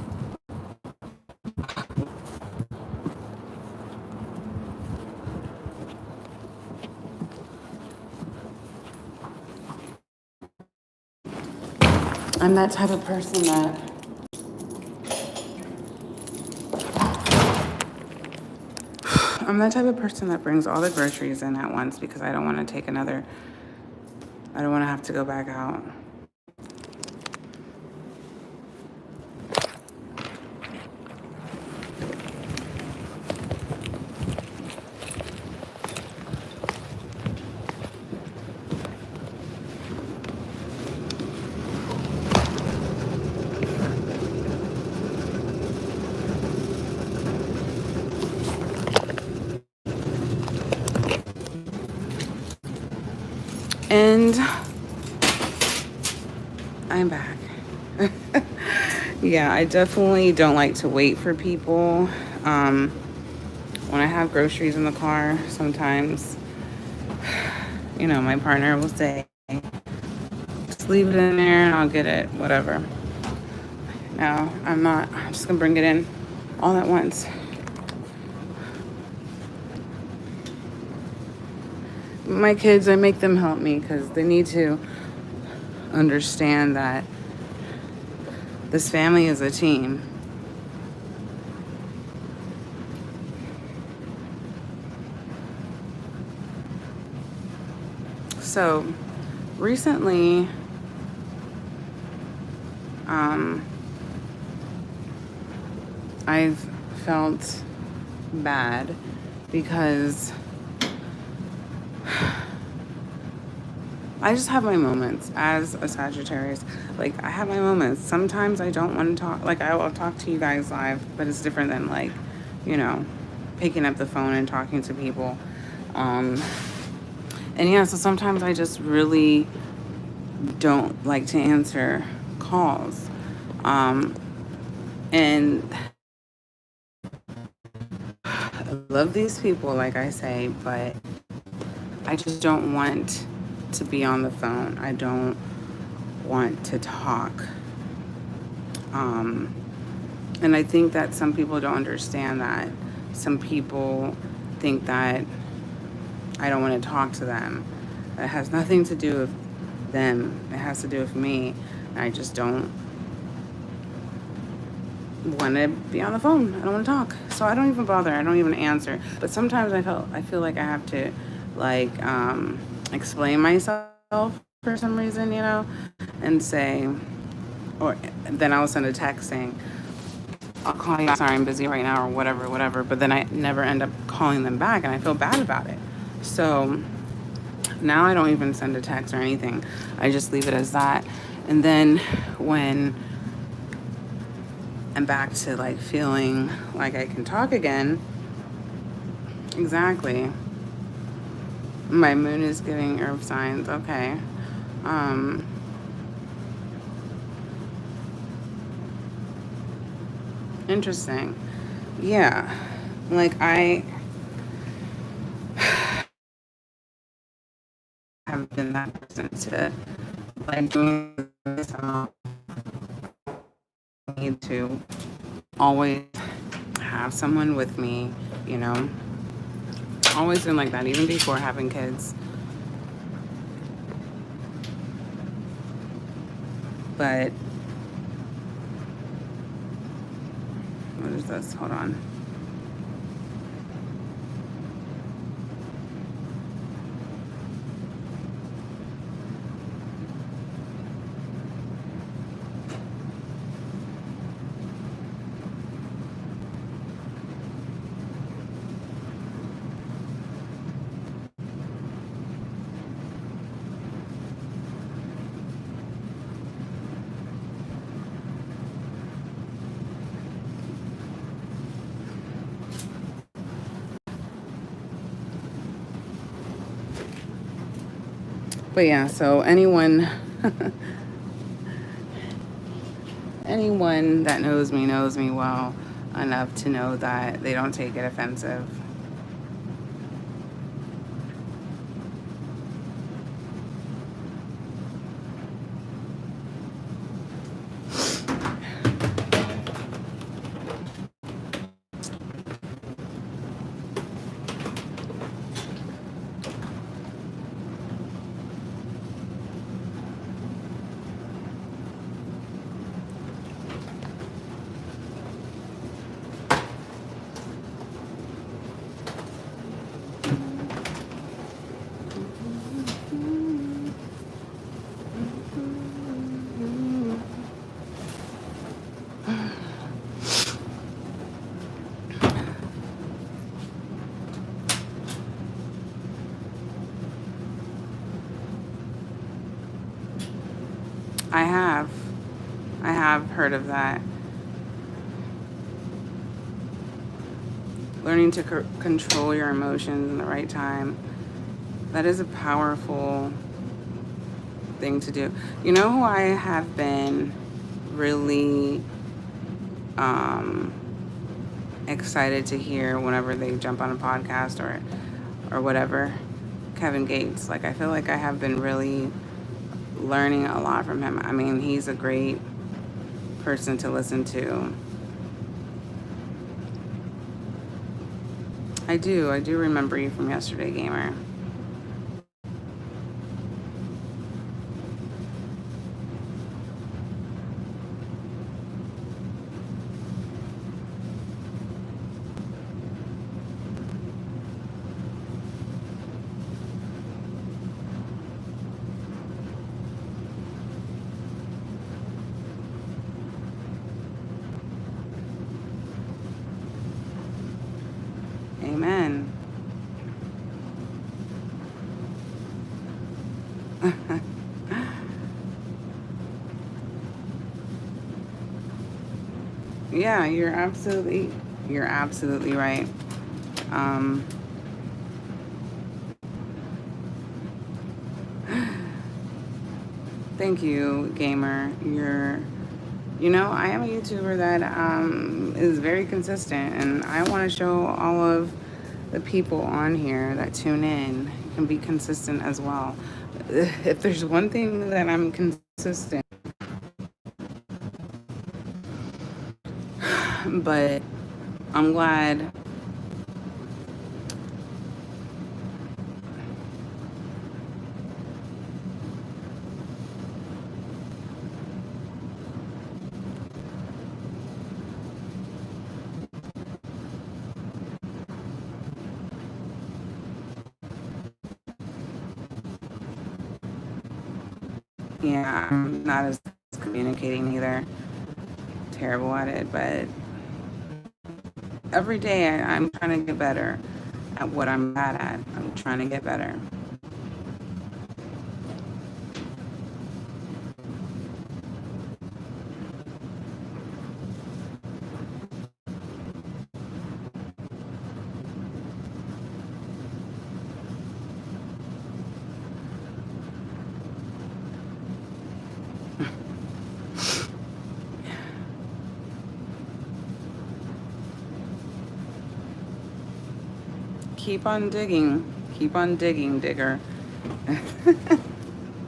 I'm that type of person that brings all the groceries in at once because I don't want to have to go back out. And I'm back. Yeah, I definitely don't like to wait for people. When I have groceries in the car, sometimes, my partner will say, just leave it in there and I'll get it, whatever. No, I'm not. I'm just gonna bring it in all at once. My kids, I make them help me because they need to understand that this family is a team. So recently, I've felt bad because I just have my moments as a Sagittarius. Like, I have my moments. Sometimes I don't want to talk. Like, I will talk to you guys live, but it's different than, like, picking up the phone and talking to people. And yeah, so sometimes I just really don't like to answer calls. And I love these people, like I say, but I just don't want to be on the phone. I don't want to talk. And I think that some people don't understand that. Some people think that I don't want to talk to them. It has nothing to do with them. It has to do with me. And I just don't want to be on the phone. I don't want to talk. So I don't even bother. I don't even answer. But sometimes I feel like I have to like explain myself for some reason, you know, and say, or then I'll send a text saying, I'll call you. Sorry, I'm busy right now, or whatever. But then I never end up calling them back, and I feel bad about it. So now I don't even send a text or anything. I just leave it as that. And then when I'm back to like feeling like I can talk again, exactly. My moon is giving earth signs. Okay. Interesting. Yeah. Like I have been that person to like doing this. I need to always have someone with me, you know. Always been like that, even before having kids. But what is this? Hold on. But yeah, so anyone that knows me well enough to know that they don't take it offensive. I have heard of that. Learning to control your emotions in the right time. That is a powerful thing to do. You know who I have been really excited to hear whenever they jump on a podcast or whatever? Kevin Gates. Like, I feel like I have been really learning a lot from him. I mean, he's a great person to listen to. I do remember you from yesterday, Gamer. Amen. Yeah, you're absolutely right. Um, Thank you, Gamer. I am a YouTuber that is very consistent, and I want to show all of the people on here that tune in, can be consistent as well. If there's one thing that I'm consistent, but I'm glad. Yeah, I'm not as communicating either. Terrible at it, but every day I'm trying to get better at what I'm bad at. I'm trying to get better. Keep on digging. Keep on digging, digger.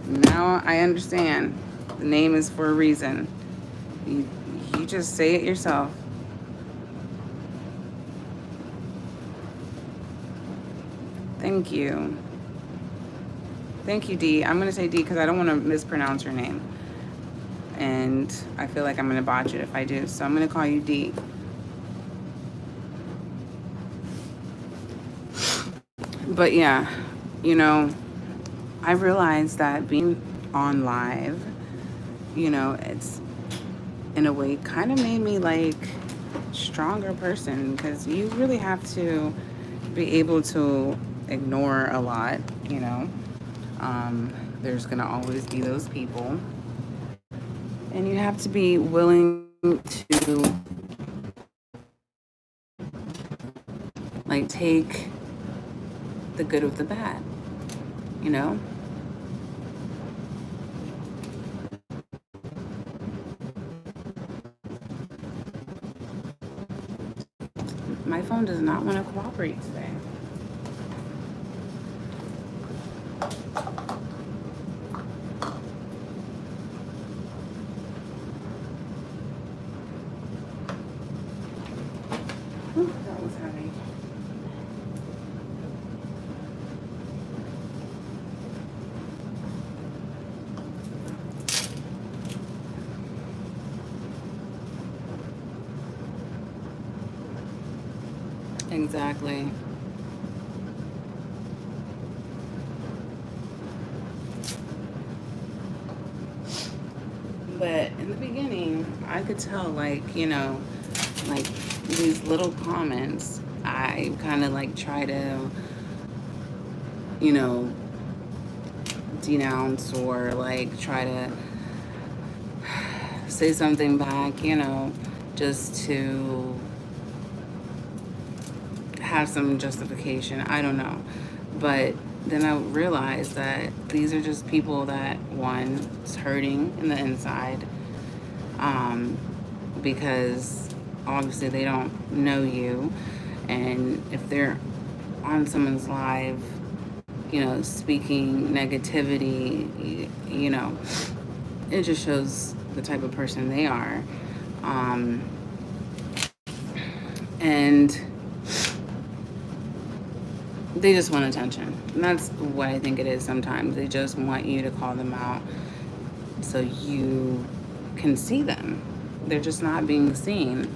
Now I understand. The name is for a reason. You just say it yourself. Thank you. Thank you, D. I'm going to say D because I don't want to mispronounce your name. And I feel like I'm going to botch it if I do. So I'm going to call you D. But yeah, you know, I realized that being on live, you know, it's in a way kind of made me like stronger person because you really have to be able to ignore a lot, you know. There's gonna always be those people, and you have to be willing to like take the good with the bad, you know. My phone does not want to cooperate today. Whew, that was heavy. Exactly. But in the beginning, I could tell, like, you know, like these little comments, I kind of like try to, you know, denounce or like try to say something back, you know, just to have some justification. I don't know. But then I realized that these are just people that, one, is hurting in the inside, because obviously they don't know you. And if they're on someone's live, you know, speaking negativity, you know, it just shows the type of person they are. And they just want attention. And that's what I think it is sometimes. They just want you to call them out so you can see them. They're just not being seen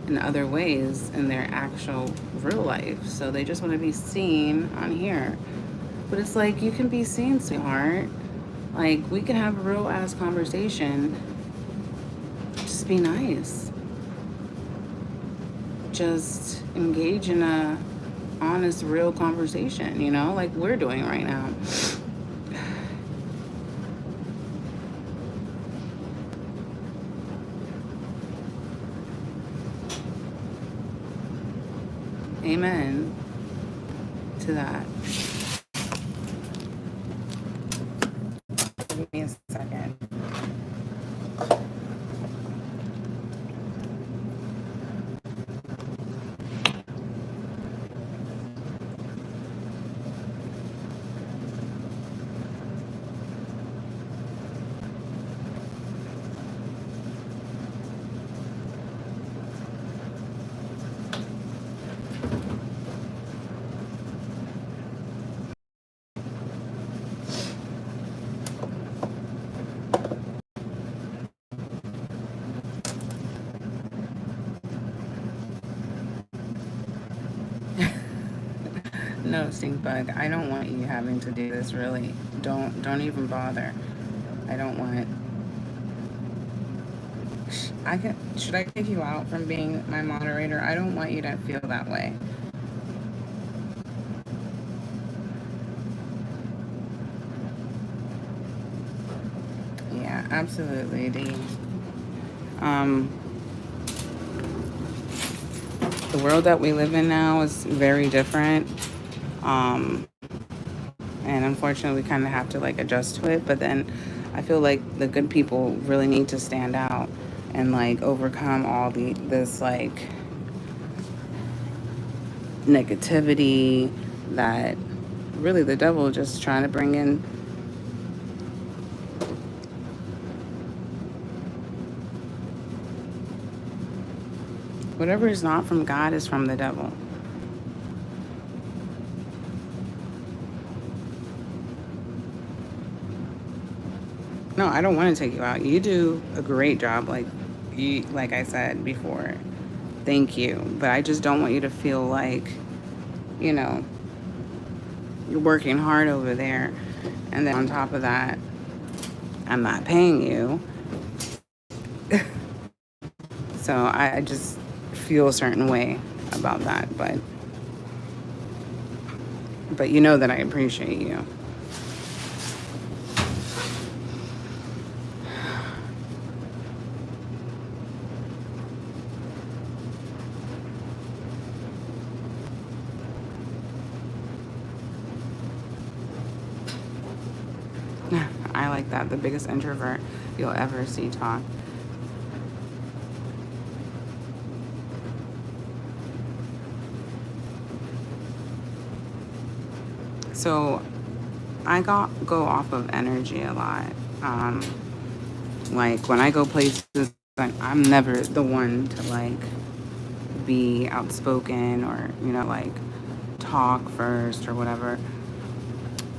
in other ways in their actual real life. So they just want to be seen on here. But it's like, you can be seen, sweetheart. Like, we can have a real ass conversation. Just be nice. Just engage in a honest, real conversation, you know, like we're doing right now. Amen to that. Give me a second. No, stink bug. I don't want you having to do this. Really, don't even bother. I don't want. Should I kick you out from being my moderator? I don't want you to feel that way. Yeah, absolutely, D. Um, the world that we live in now is very different. Um, and unfortunately, we kind of have to like adjust to it. But then I feel like the good people really need to stand out and like overcome all this like negativity that really the devil just trying to bring in. Whatever is not from God is from the devil. No, I don't want to take you out. You do a great job, like I said before. Thank you. But I just don't want you to feel like, you know, you're working hard over there. And then on top of that, I'm not paying you. So I just feel a certain way about that. But you know that I appreciate you. I like that. The biggest introvert you'll ever see talk. So I go off of energy a lot. Like when I go places, I'm never the one to like be outspoken or, you know, like talk first or whatever.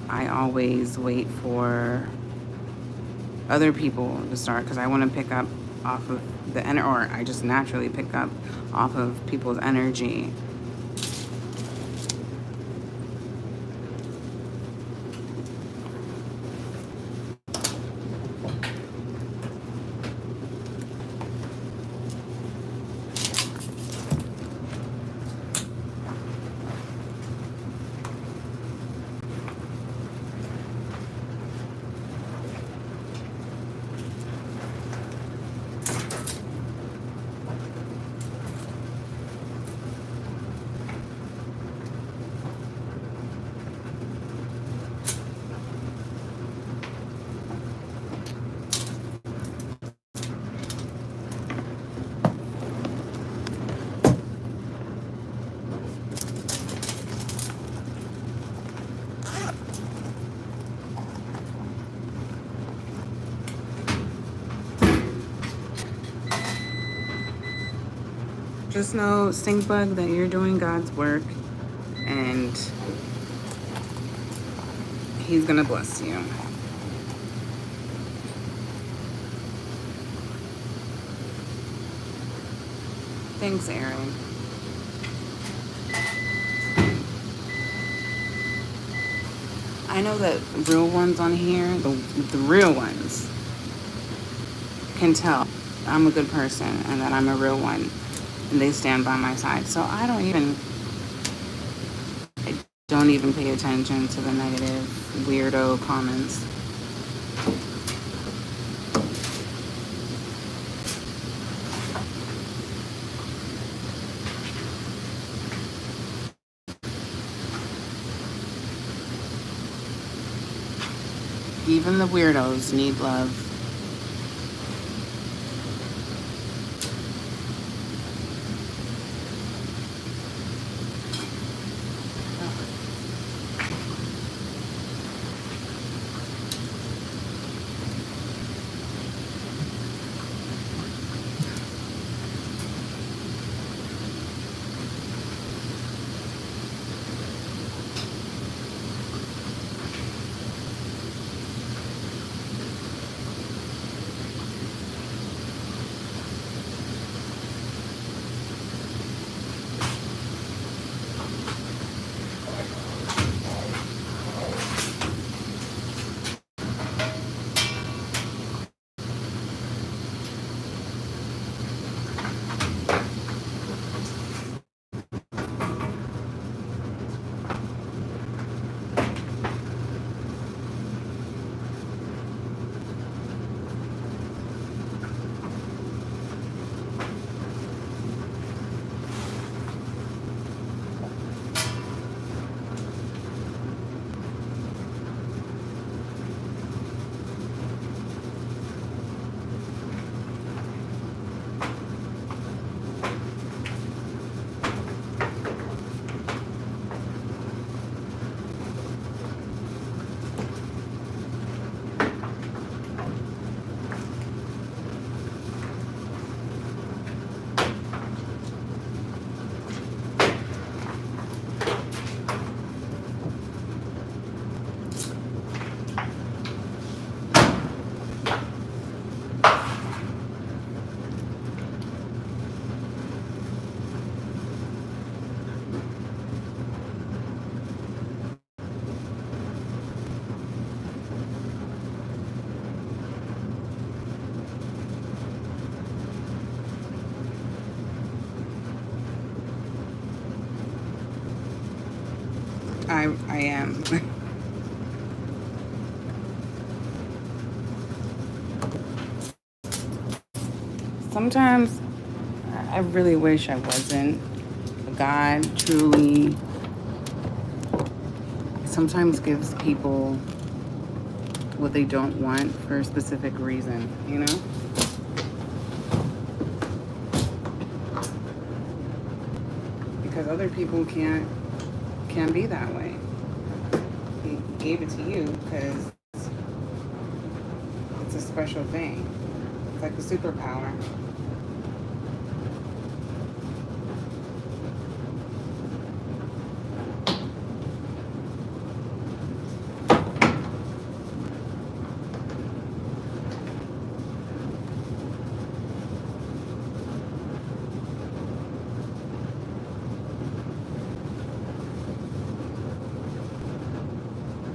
I always wait for other people to start because I want to pick up off of the energy, or I just naturally pick up off of people's energy. Just know, stink bug, that you're doing God's work and he's gonna bless you. Thanks, Aaron. I know that real ones on here, the real ones, can tell I'm a good person and that I'm a real one and they stand by my side. So I don't even pay attention to the negative weirdo comments. Even the weirdos need love. I am. Sometimes I really wish I wasn't. God truly sometimes gives people what they don't want for a specific reason, you know? Because other people can't be that way. He gave it to you because it's a special thing. It's like a superpower.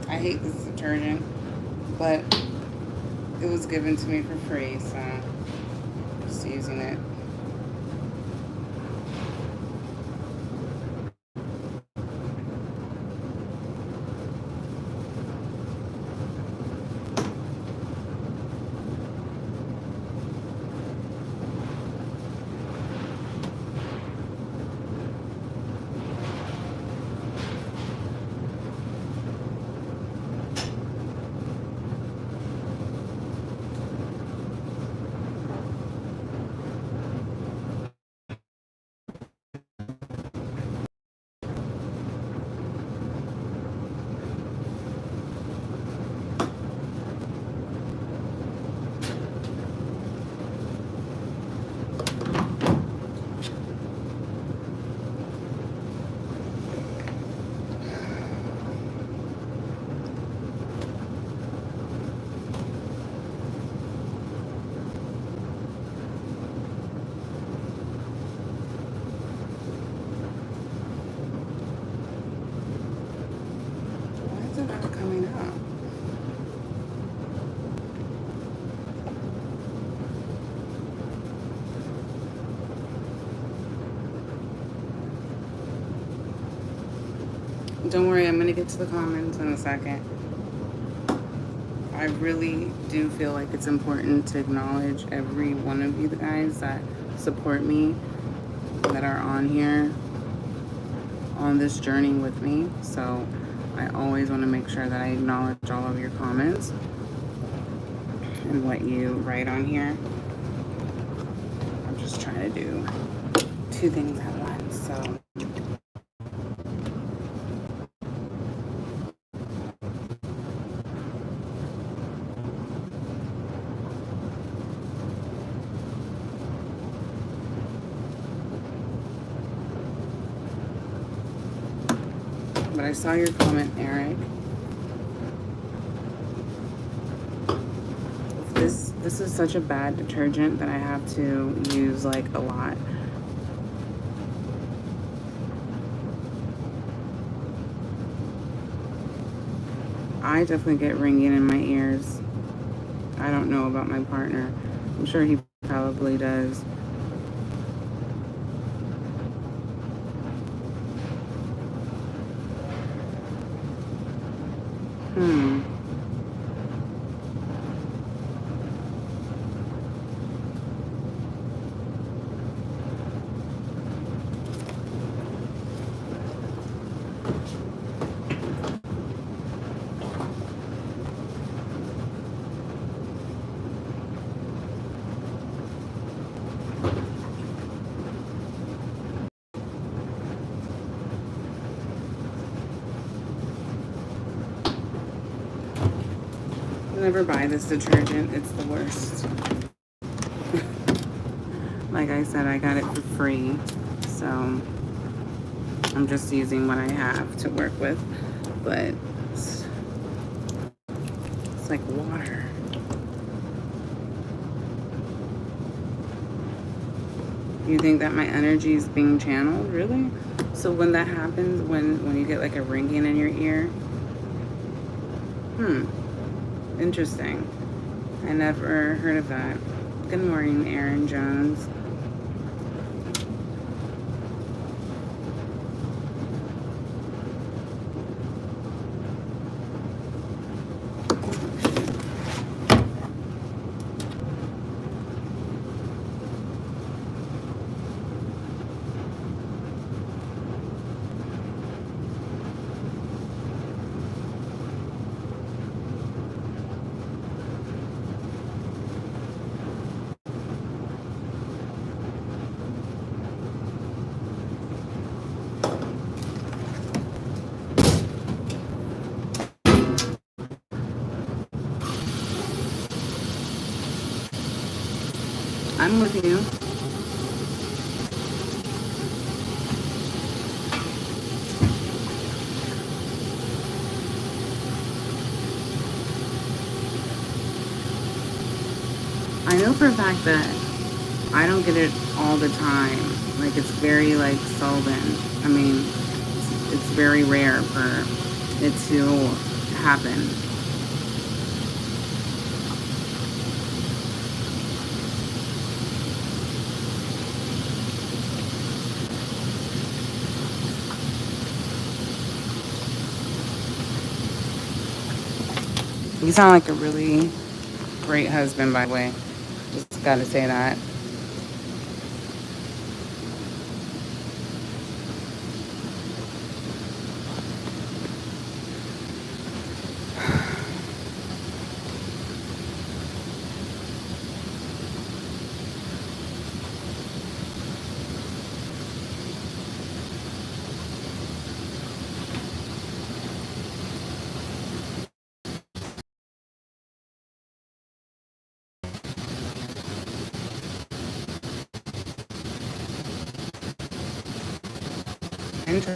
I hate this detergent, but it was given to me for free, so I'm just using it. Why is it not coming up? Don't worry, I'm gonna get to the comments in a second. I really do feel like it's important to acknowledge every one of you guys that support me, that are on here on this journey with me. So I always want to make sure that I acknowledge all of your comments and what you write on here. I'm just trying to do two things at once, so. But I saw your comment, Eric. This is such a bad detergent that I have to use like a lot. I definitely get ringing in my ears. I don't know about my partner. I'm sure he probably does. Never buy this detergent. It's the worst. Like I said, I got it for free, so I'm just using what I have to work with. But it's like water. You think that my energy is being channeled? Really? So when that happens, when you get like a ringing in your ear, interesting. I never heard of that. Good morning, Aaron Jones. I'm with you. I know for a fact that I don't get it all the time. Like it's very like seldom. I mean, it's very rare for it to happen. You sound like a really great husband, by the way. Just gotta say that. Interesting.